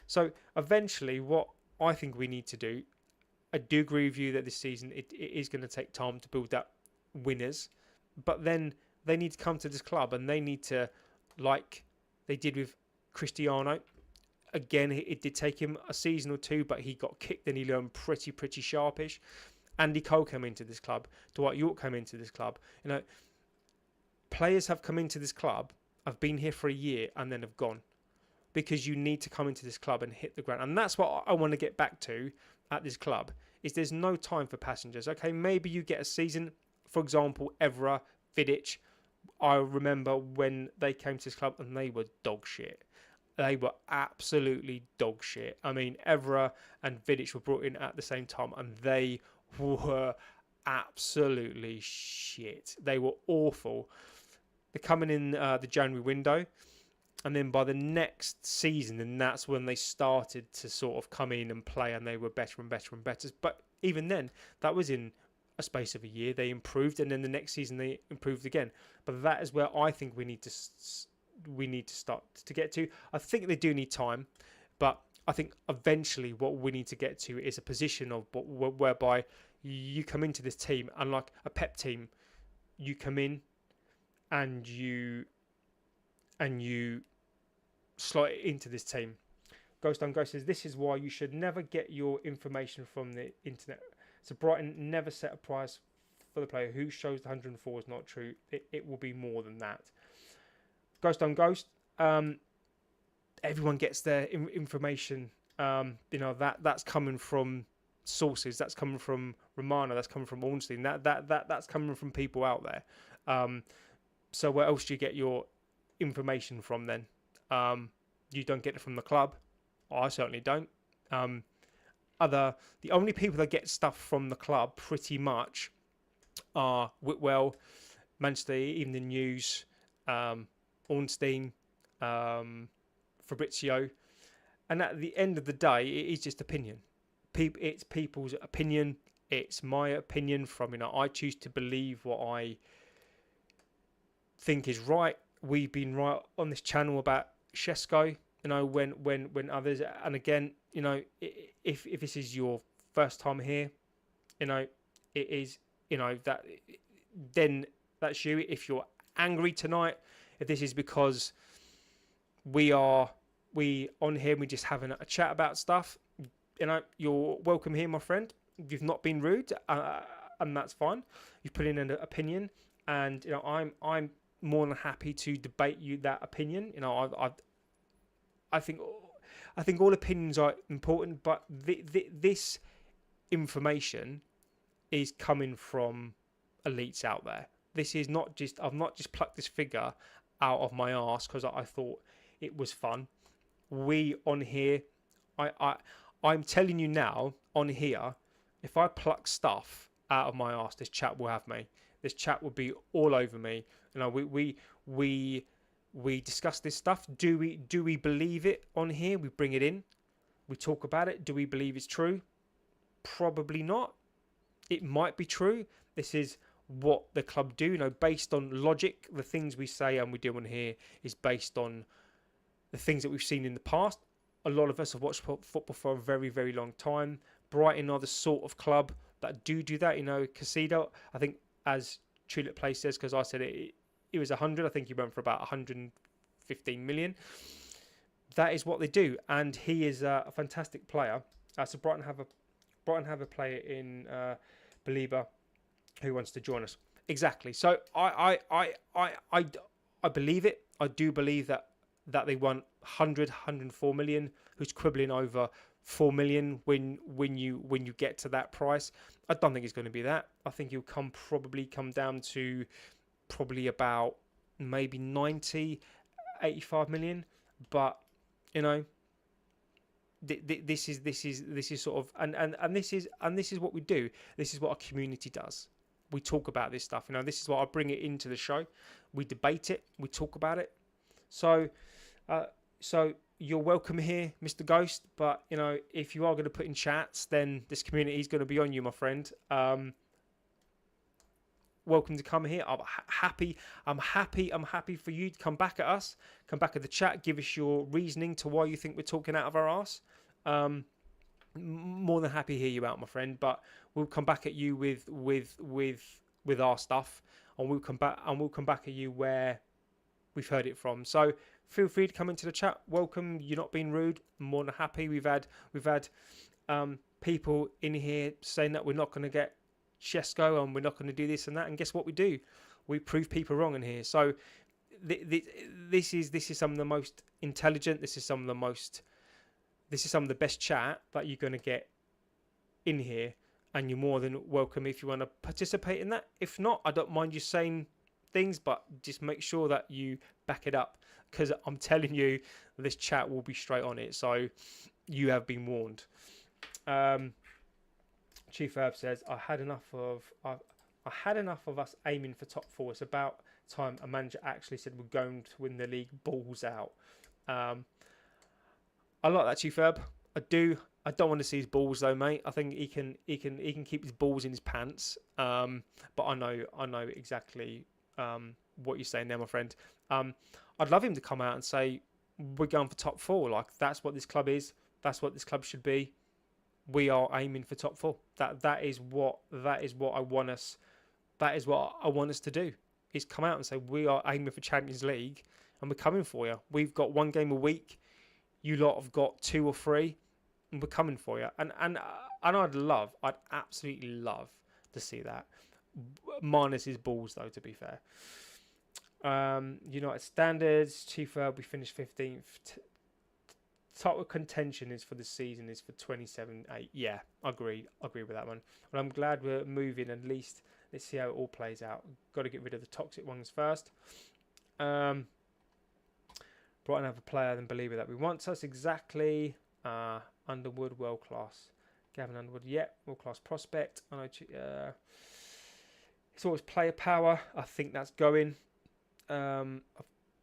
So eventually, what I think we need to do, I do agree with you that this season it is going to take time to build that winners, but then they need to come to this club, and they need to, like they did with Cristiano. Again, it did take him a season or two, but he got kicked and he learned pretty sharpish. Andy Cole came into this club. Dwight York came into this club. Players have come into this club, have been here for a year, and then have gone. Because you need to come into this club and hit the ground. And that's what I want to get back to at this club, is there's no time for passengers. Okay, maybe you get a season, for example, Evra, Vidic. I remember when they came to this club and they were dog shit. They were absolutely dog shit. I mean, Evra and Vidic were brought in at the same time, and they were absolutely shit. They were awful. They're coming in the January window, and then by the next season, and that's when they started to sort of come in and play, and they were better and better and better. But even then, that was in a space of a year. They improved, and then the next season they improved again. But that is where I think we need to start to get to. I think they do need time, but I think eventually what we need to get to is a position of whereby you come into this team, and like a Pep team, you come in and you slot it into this team. Ghost on Ghost says, this is why you should never get your information from the internet. So Brighton never set a price for the player who shows the 104 is not true. It will be more than that. Ghost on Ghost, everyone gets their information. That's coming from sources. That's coming from Romano. That's coming from Ornstein. That's coming from people out there. So where else do you get your information from then? You don't get it from the club. I certainly don't. The only people that get stuff from the club pretty much are Whitwell, Manchester Evening News, Ornstein, Fabrizio, and at the end of the day, it is just opinion. It's people's opinion. It's my opinion. I choose to believe what I think is right. We've been right on this channel about Shesko. When others, and again, if this is your first time here, it is, that, then that's you. If you're angry tonight, if this is because we on here, we're just having a chat about stuff, you're welcome here, my friend. You've not been rude, and that's fine. You've put in an opinion, and I'm more than happy to debate you that opinion. I think all opinions are important, but this information is coming from elites out there. This is not just, I've not just plucked this figure out of my arse because I thought it was fun. We on here, I'm telling you now, on here, if I pluck stuff out of my arse, this chat will have me. This chat will be all over me. We discuss this stuff. Do we believe it on here? We bring it in. We talk about it. Do we believe it's true? Probably not. It might be true. This is what the club do. Based on logic, the things we say and we do on here is based on the things that we've seen in the past. A lot of us have watched football for a very, very long time. Brighton are the sort of club that do that. Casido, I think, as Tulip Play says, because I said it was 100. I think he went for about 115 million. That is what they do, and he is a fantastic player. So Brighton have a player in BALEBA who wants to join us. Exactly. So I believe it. I do believe that they won 104 million, who's quibbling over 4 million when you get to that price. I don't think it's going to be that. I think he'll probably come down to probably about maybe 90, 85 million. But this is sort of and this is what we do. This is what our community does. We talk about this stuff. This is what I bring it into the show. We debate it. We talk about it. So you're welcome here, Mr. Ghost. But if you are going to put in chats, then this community is going to be on you, my friend. Welcome to come here. I'm happy for you to come back at us. Come back at the chat. Give us your reasoning to why you think we're talking out of our arse. More than happy to hear you out, my friend. But we'll come back at you with our stuff, and we'll come back at you where we've heard it from. So feel free to come into the chat. Welcome. You're not being rude. I'm more than happy. We've had people in here saying that we're not going to get Chesko and we're not going to do this and that. And guess what we do? We prove people wrong in here. So this is some of the most intelligent. This is some of the best chat that you're going to get in here. And you're more than welcome if you want to participate in that. If not, I don't mind you saying things, but just make sure that you back it up, because I'm telling you, this chat will be straight on it. So you have been warned. Chief Herb says, I had enough of us aiming for top four. It's about time a manager actually said we're going to win the league. Balls out. I like that, Chief Herb. I do. I don't want to see his balls though, mate. I think he can keep his balls in his pants. But I know exactly what you're saying there, my friend. I'd love him to come out and say we're going for top four. Like, that's what this club is. That's what this club should be. We are aiming for top four. That is what I want us. That is what I want us to do. Is come out and say we are aiming for Champions League and we're coming for you. We've got one game a week. You lot have got 2 or 3, and we're coming for you. And I'd absolutely love to see that. Minus his balls, though, to be fair. United standards. Chief Herb, we finished 15th. Total contention is for the season is for 27-8. Yeah, I agree with that one. But I'm glad we're moving. At least let's see how it all plays out. Got to get rid of the toxic ones first. Brighton have a player than BALEBA that we want. So that's exactly Underwood, world class. Gavin Underwood, world class prospect. I know. It's always player power. I think that's going. I've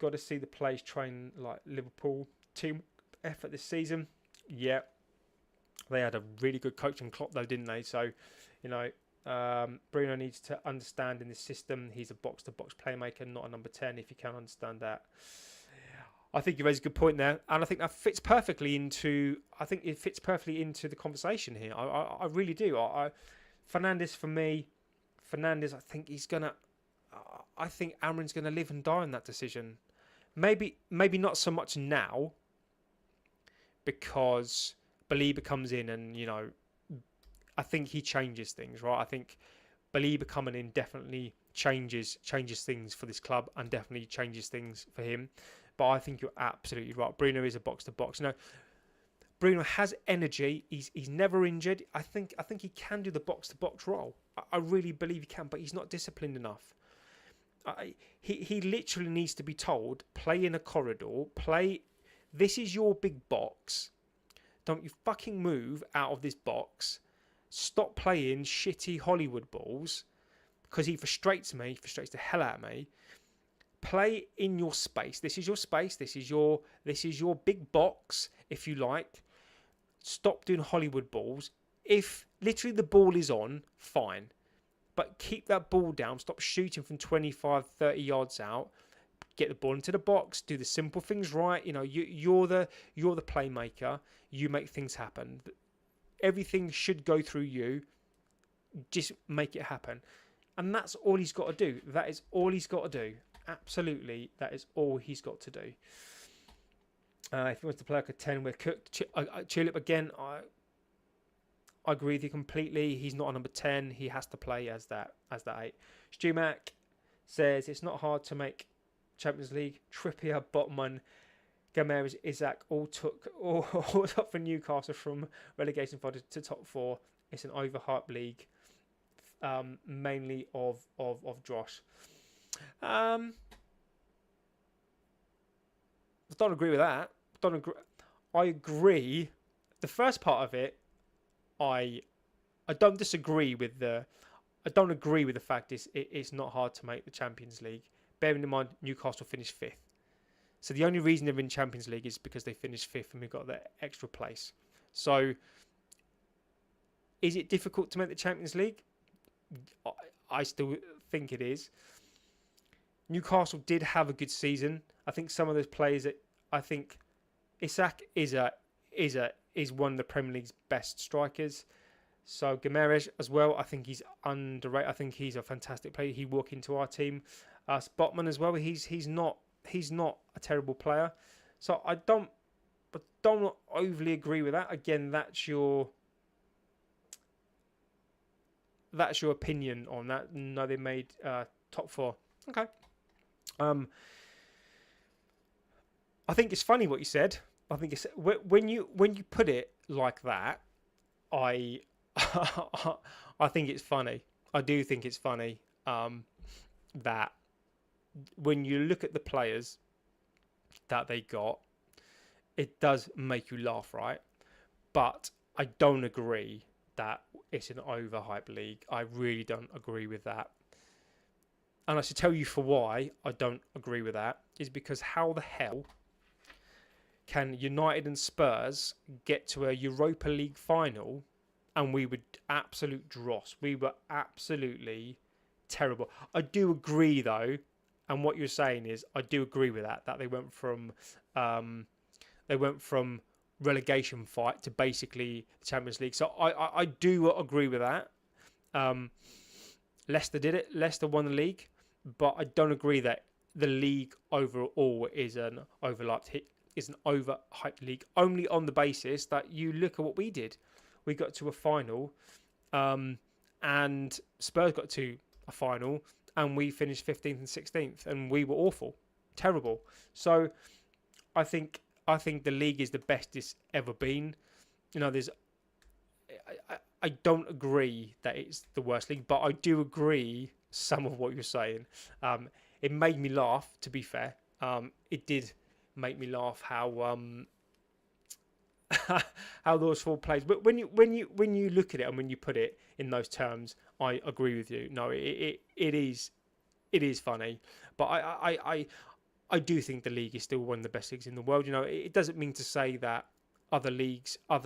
got to see the players train like Liverpool team effort this season. Yeah, they had a really good coaching Klopp though, didn't they? So Bruno needs to understand in this system he's a box to box playmaker, not a number 10. If you can understand that, I think you raised a good point there, and I think that fits perfectly into the conversation here. I really do. Fernandes, for me, I think he's gonna. I think Amrin's gonna live and die in that decision. Maybe not so much now, because BALEBA comes in and, I think he changes things, right? I think BALEBA coming in definitely changes things for this club and definitely changes things for him. But I think you're absolutely right. Bruno is a box-to-box. Bruno has energy. He's never injured. I think he can do the box-to-box role. I really believe he can, but he's not disciplined enough. He literally needs to be told, play in a corridor, play... This is your big box. Don't you fucking move out of this box. Stop playing shitty Hollywood balls, because he frustrates the hell out of me. Play in your space. This is your space. This is your big box, if you like. stop doing Hollywood balls. If literally the ball is on, fine. But keep that ball down. Stop shooting from 25, 30 yards out. Get the ball into the box. Do the simple things right. You know, you're the playmaker. You make things happen. Everything should go through you. Just make it happen. And that's all he's got to do. That is all he's got to do. Absolutely, that is all he's got to do. If he wants to play like a 10, we're cooked. Tulip, again, I agree with you completely. He's not a number 10. He has to play as that 8. Stu Mac says, it's not hard to make Champions League. Trippier, Botman, Gamers, Isaac all up for Newcastle from relegation fight to top 4. It's an overhyped league. Mainly of Josh. I don't agree with that. I agree. The first part of it, I don't disagree with the. I don't agree with the fact it's not hard to make the Champions League. Bearing in mind Newcastle finished 5th, so the only reason they're in Champions League is because they finished 5th and we got that extra place. So, is it difficult to make the Champions League? I still think it is. Newcastle did have a good season. I think some of those players that I think Isak is one of the Premier League's best strikers. So Gameres as well. I think he's underrated. I think he's a fantastic player. He walked into our team. Spotman as well. He's not a terrible player. So I don't overly agree with that. Again, that's your opinion on that. No, they made top 4. Okay. I think it's funny what you said. I think it's when you put it like that, I think it's funny. I do think it's funny that when you look at the players that they got, it does make you laugh, right? But I don't agree that it's an overhyped league. I really don't agree with that. And I should tell you for why I don't agree with that is because how the hell can United and Spurs get to a Europa League final and we were absolute dross? We were absolutely terrible. I do agree though, and what you're saying is I do agree with that they went from relegation fight to basically the Champions League. So I do agree with that. Leicester did it. Leicester won the league, but I don't agree that the league overall is an overhyped league. Only on the basis that you look at what we did. We got to a final, and Spurs got to a final, and we finished 15th and 16th, and we were awful, terrible. So I think the league is the best it's ever been. You know, I don't agree that it's the worst league, but I do agree some of what you're saying. It made me laugh, to be fair. It did make me laugh how how those 4 players. But when you look at it and when you put it in those terms, I agree with you. No, it is funny, but I do think the league is still one of the best leagues in the world. You know, it doesn't mean to say that other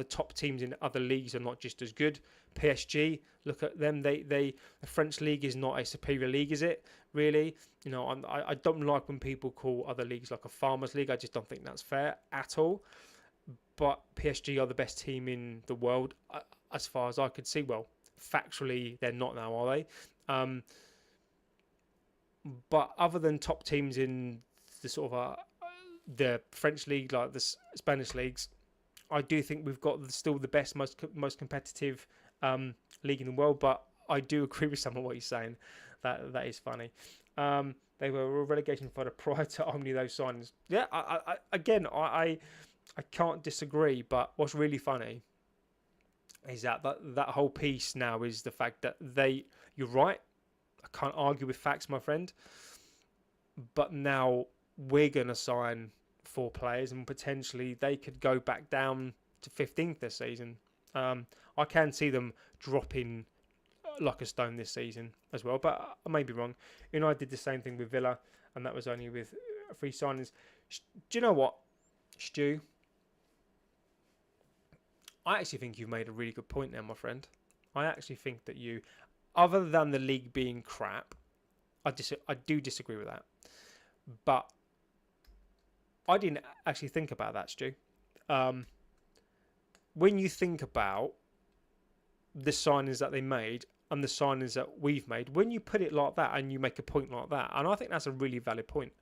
top teams in other leagues are not just as good. PSG, look at them. The French league is not a superior league, is it? Really? You know, I don't like when people call other leagues like a farmers league. I just don't think that's fair at all. But PSG are the best team in the world, as far as I could see. Well, factually, they're not now, are they? But other than top teams in the sort of the French league, like the Spanish leagues, I do think we've got still the best, most competitive league in the world. But I do agree with some of what you're saying. That is funny. They were a relegation fighter prior to only those signings. Yeah, I can't disagree. But what's really funny is that whole piece now is the fact that you're right. I can't argue with facts, my friend. But now we're going to sign 4 players and potentially they could go back down to 15th this season. I can see them dropping like a stone this season as well, but I may be wrong. United did the same thing with Villa, and that was only with 3 signings. Do you know what, Stu? I actually think you've made a really good point there, my friend. I actually think that you, other than the league being crap, I do disagree with that. But I didn't actually think about that, Stu. When you think about the signings that they made and the signings that we've made, when you put it like that and you make a point like that, and I think that's a really valid point,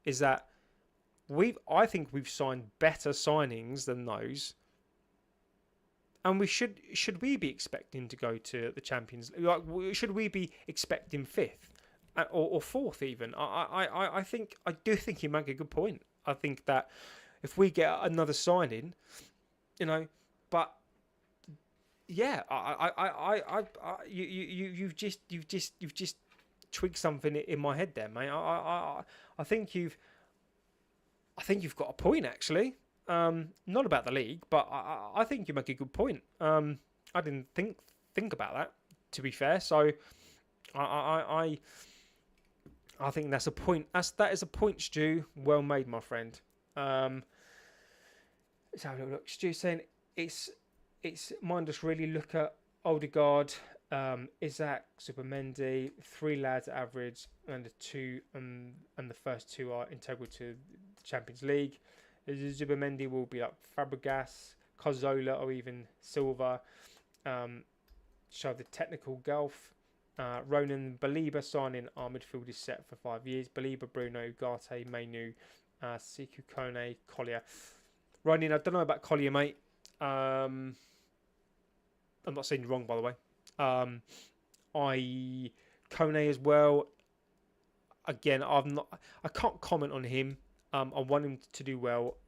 is that I think we've signed better signings than those. And should we be expecting to go to the Champions League? Like, should we be expecting fifth or fourth even? I do think you make a good point. I think that if we get another signing, but yeah, you've just twigged something in my head there, mate. I think you've got a point actually. Not about the league, but I think you make a good point. I didn't think about that, to be fair. So I think that's a point. That is a point, Stu. Well made, my friend. Let's have a little look. Stu saying it's mine. Just really look at Odegaard, Isaac, Supermendy, 3 lads average, and the first 2 are integral to the Champions League. Zubimendi will be like Fabregas, Cazorla, or even Silva. Show the technical gulf. Ronan, BALEBA signing. Our midfield is set for 5 years. BALEBA, Bruno, Ugarte, Mainu, Siku, Kone, Collier. Ronan, I don't know about Collier, mate. I'm not saying you're wrong, by the way. Kone as well. Again, I can't comment on him. I want him to do well.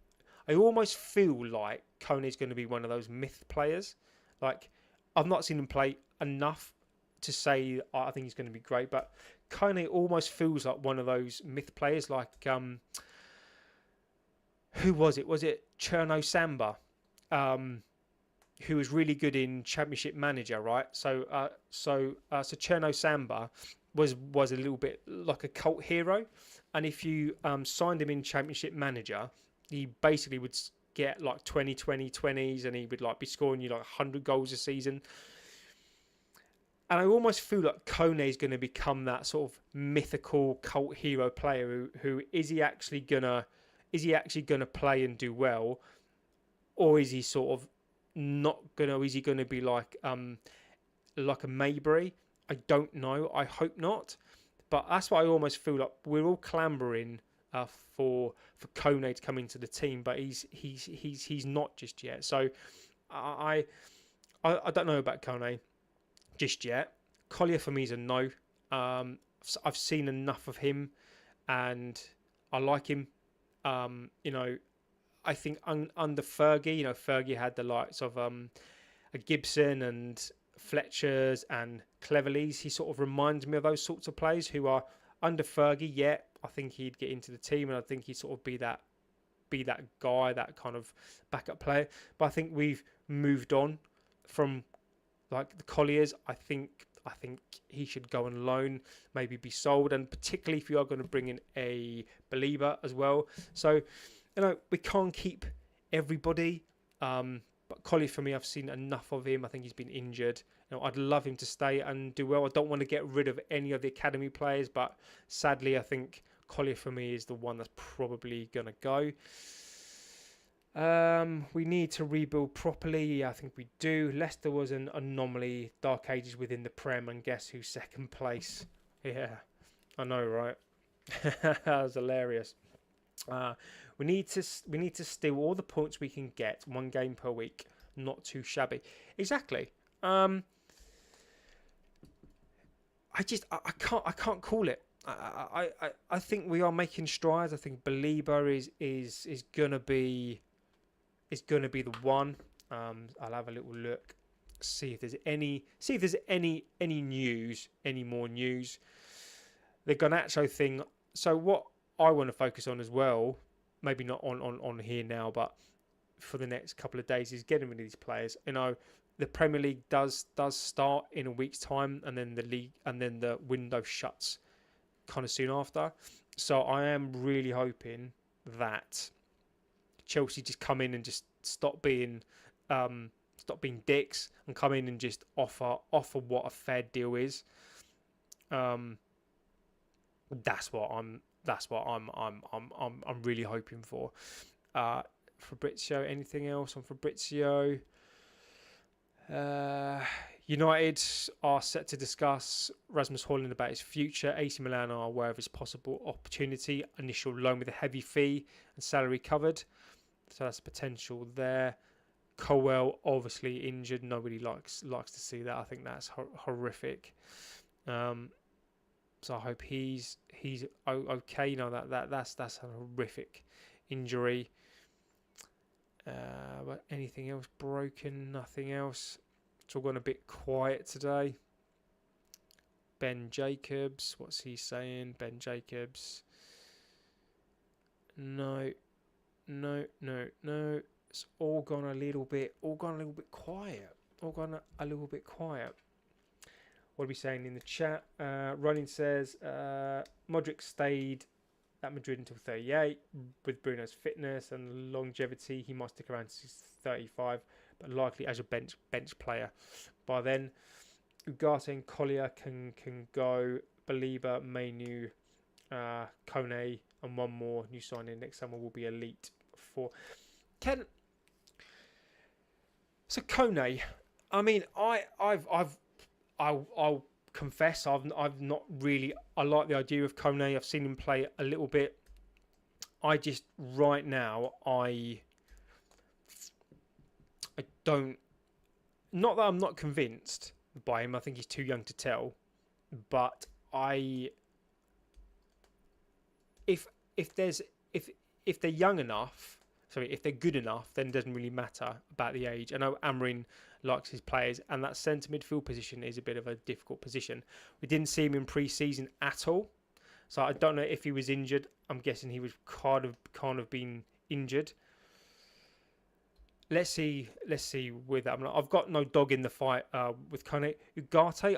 I almost feel like Kone's going to be one of those myth players. Like, I've not seen him play enough to say I think he's going to be great, but Kone almost feels like one of those myth players. Like, who was it? Was it Cherno Samba? Who was really good in Championship Manager, right? So Cherno Samba was a little bit like a cult hero. And if you signed him in Championship Manager, he basically would get like 20s, and he would like be scoring you like 100 goals a season. And I almost feel like Kone is going to become that sort of mythical cult hero player. Who is he actually gonna play and do well, or is he sort of not gonna? Is he going to be like a Maybury? I don't know. I hope not. But that's what I almost feel like we're all clambering for Kone to come into the team, but he's not just yet. So I don't know about Kone just yet. Collier for me is a no. I've seen enough of him, and I like him. I think under Fergie, Fergie had the likes of a Gibson and Fletchers and Cleverleys. He sort of reminds me of those sorts of players who are under Fergie. Yeah, I think he'd get into the team, and I think he'd sort of be that guy, that kind of backup player. But I think we've moved on from like the Colliers. I think he should go on loan, maybe be sold, and particularly if you are going to bring in a BALEBA as well. So we can't keep everybody. But Collier, for me, I've seen enough of him. I think he's been injured. I'd love him to stay and do well. I don't want to get rid of any of the academy players, but sadly, I think Collier for me is the one that's probably going to go. We need to rebuild properly. I think we do. Leicester was an anomaly, dark ages within the Prem, and guess who's second place? Yeah, I know, right? That was hilarious. We need to steal all the points we can get, 1 game per week. Not too shabby. Exactly. I can't call it. I think we are making strides. I think BALEBA is gonna be the one. I'll have a little look, see if there's any more news. The Garnacho thing. So what I want to focus on as well, maybe not on here now, but for the next couple of days, is getting rid of these players. The Premier League does start in a week's time, and then the window shuts kind of soon after. So I am really hoping that Chelsea just come in and just stop being stop being dicks and come in and just offer what a fair deal is. That's what I'm really hoping for. Fabrizio, anything else on Fabrizio? United are set to discuss Rasmus Højlund about his future. AC Milan are aware of his possible opportunity. Initial loan with a heavy fee and salary covered. So that's potential there. Colwell obviously injured. Nobody likes to see that. I think that's horrific. So I hope he's okay. That's a horrific injury. But anything else broken? Nothing else. It's all gone a bit quiet today. Ben Jacobs, what's he saying? Ben Jacobs. No. It's all gone a little bit quiet. What are we saying in the chat? Running says Modric stayed at Madrid until 38. With Bruno's fitness and longevity, he might stick around to 35, but likely as a bench player. By then, Ugarte and Collier can go. BALEBA, Manu, Kone, and one more new signing next summer will be elite for. So Kone, I mean, I'll confess I've not really. I like the idea of Kone. I've seen him play a little bit. I just right now I don't. Not that I'm not convinced by him. I think he's too young to tell. But if they're young enough, if they're good enough, then it doesn't really matter about the age. I know Amorim likes his players, and that centre midfield position is a bit of a difficult position. We didn't see him in pre-season at all, so I don't know if he was injured. I'm guessing he was kind of been injured. Let's see with that. I've got no dog in the fight with Kone. Ugarte,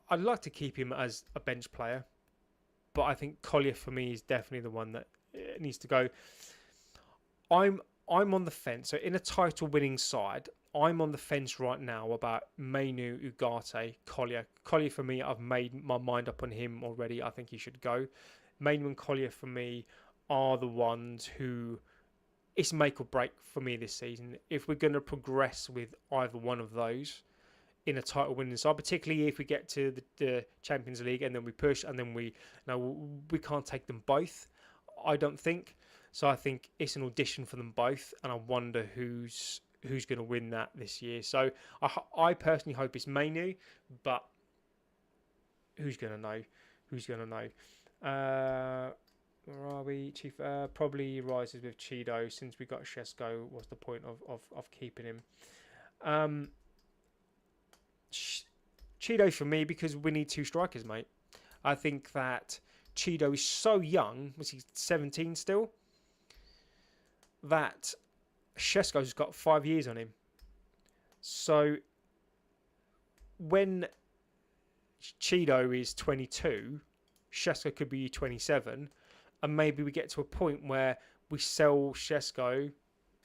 I'd like to keep him as a bench player, but I think Collier for me is definitely the one that needs to go. I'm on the fence. So in a title-winning side, I'm on the fence right now about Manu, Ugarte, Collier. Collier for me, I've made my mind up on him already. I think he should go. Manu and Collier for me are the ones who it's make or break for me this season. If we're going to progress with either one of those in a title-winning side, particularly if we get to the Champions League and then we push and then we can't take them both. I don't think. So I think it's an audition for them both, and I wonder who's going to win that this year. So I personally hope it's Manu, but who's going to know? Where are we? Chief probably rises with Cheeto. Since we got Shesko, what's the point of keeping him? Cheeto for me, because we need two strikers, mate. I think that Cheeto is so young. Was he 17 still? That Shesko's got 5 years on him. So when Cheeto is 22, Shesko could be 27, and maybe we get to a point where we sell Shesko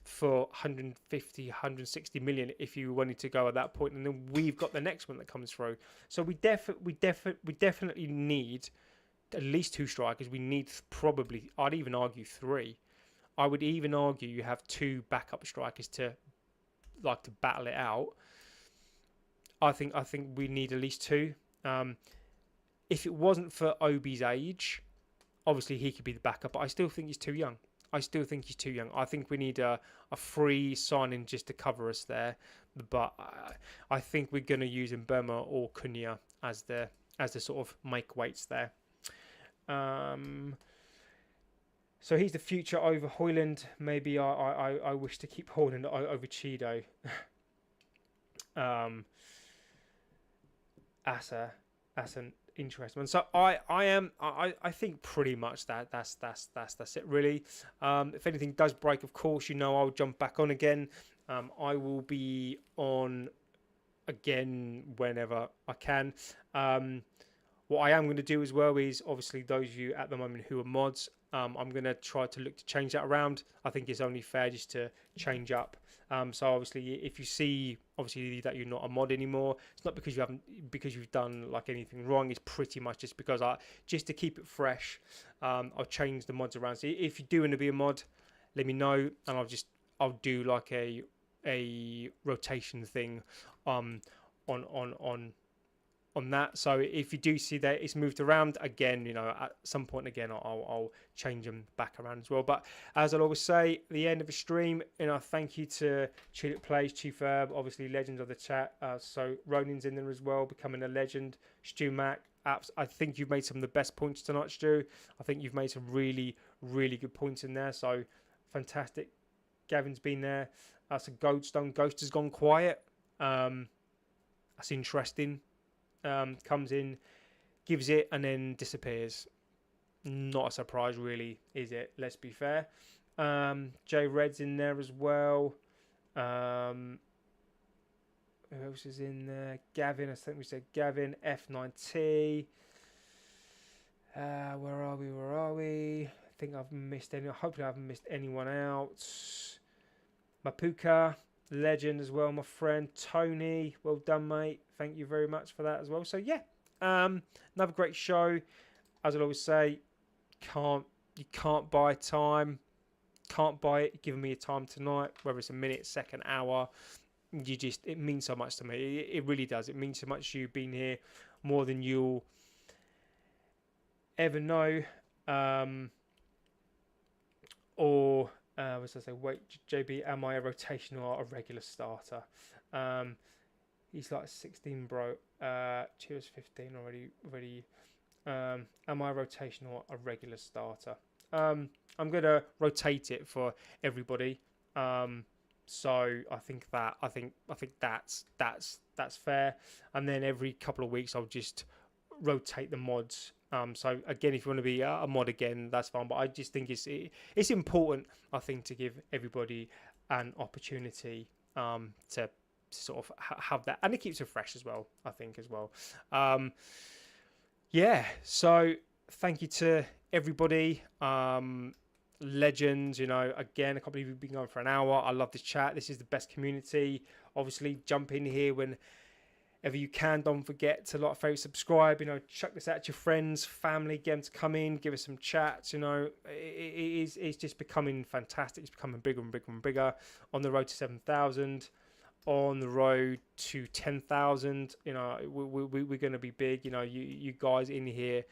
for 150, 160 million if you wanted to go at that point, and then we've got the next one that comes through. So we definitely need at least two strikers. We need probably, I'd even argue three. I would even argue you have two backup strikers to battle it out. I think we need at least two. If it wasn't for Obi's age, obviously he could be the backup, but I still think he's too young. I think we need a free signing just to cover us there. But I think we're going to use Mbema or Cunha as the sort of make weights there. So he's the future over Højlund. Maybe I wish to keep Højlund over Cheeto. That's an interesting one. So I think pretty much that's it really. If anything does break, of course, I'll jump back on again. I will be on again whenever I can. What I am going to do as well is, obviously, those of you at the moment who are mods, I'm going to try to look to change that around. I think it's only fair just to change up. So obviously, if you see obviously that you're not a mod anymore, it's not because you've done like anything wrong. It's pretty much just because just to keep it fresh, I'll change the mods around. So if you do want to be a mod, let me know, and I'll do like a rotation thing on that. So if you do see that it's moved around again, at some point again, I'll change them back around as well. But as I'll always say at the end of a stream, thank you to Tulip Plays, Chief Herb, obviously legends of the chat. So Ronin's in there as well, becoming a legend. Stu Mac, I think you've made some of the best points tonight, Stu. I think you've made some really, really good points in there. So fantastic. Gavin's been there. So Goldstone, Ghost has gone quiet. That's interesting. Comes in, gives it, and then disappears. Not a surprise, really, is it? Let's be fair. Jay Red's in there as well. Who else is in there? Gavin, I think we said Gavin. F9T. Where are we? I think I've missed any. Hopefully I haven't missed anyone out. Mapuka, legend as well, my friend. Tony, well done, mate. Thank you very much for that as well. So yeah, another great show. As I always say, you can't buy time. Can't buy it. Giving me your time tonight, whether it's a minute, second, hour. It means so much to me. It really does. It means so much to you being here, more than you'll ever know. Was I say, wait, JB, am I a rotational or a regular starter? He's like 16, bro. Cheers, 15 already. Am I a rotational or a regular starter? I'm gonna rotate it for everybody. So I think that's fair. And then every couple of weeks I'll just rotate the mods. So again, if you want to be a mod again, that's fine. But I just think it's important, I think, to give everybody an opportunity to sort of have that, and it keeps it fresh as well, I think, as well. Yeah, so thank you to everybody. Legends, again, I can't believe we've been going for an hour. I love this chat. This is the best community. Obviously, jump in here whenever you can. Don't forget to like, favorite, subscribe. Chuck this out to your friends, family, get them to come in, give us some chats. It's just becoming fantastic. It's becoming bigger and bigger and bigger. On the road to 7,000, on the road to 10,000. We're going to be big. You guys in here,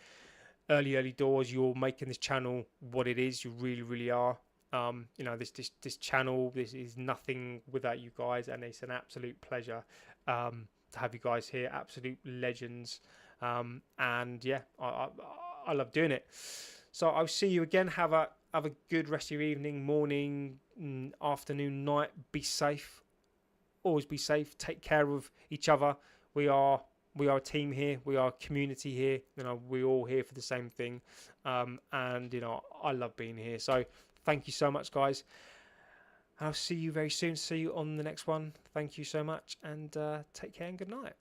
early doors, you're making this channel what it is. You really, really are. This channel, this is nothing without you guys, and it's an absolute pleasure to have you guys here. Absolute legends. And yeah, I love doing it. So I'll see you again. Have a good rest of your evening, morning, afternoon, night. Be safe. Always be safe. Take care of each other. We are a team here. We are a community here. We're all here for the same thing. And I love being here. So thank you so much, guys. I'll see you very soon. See you on the next one. Thank you so much, and take care and good night.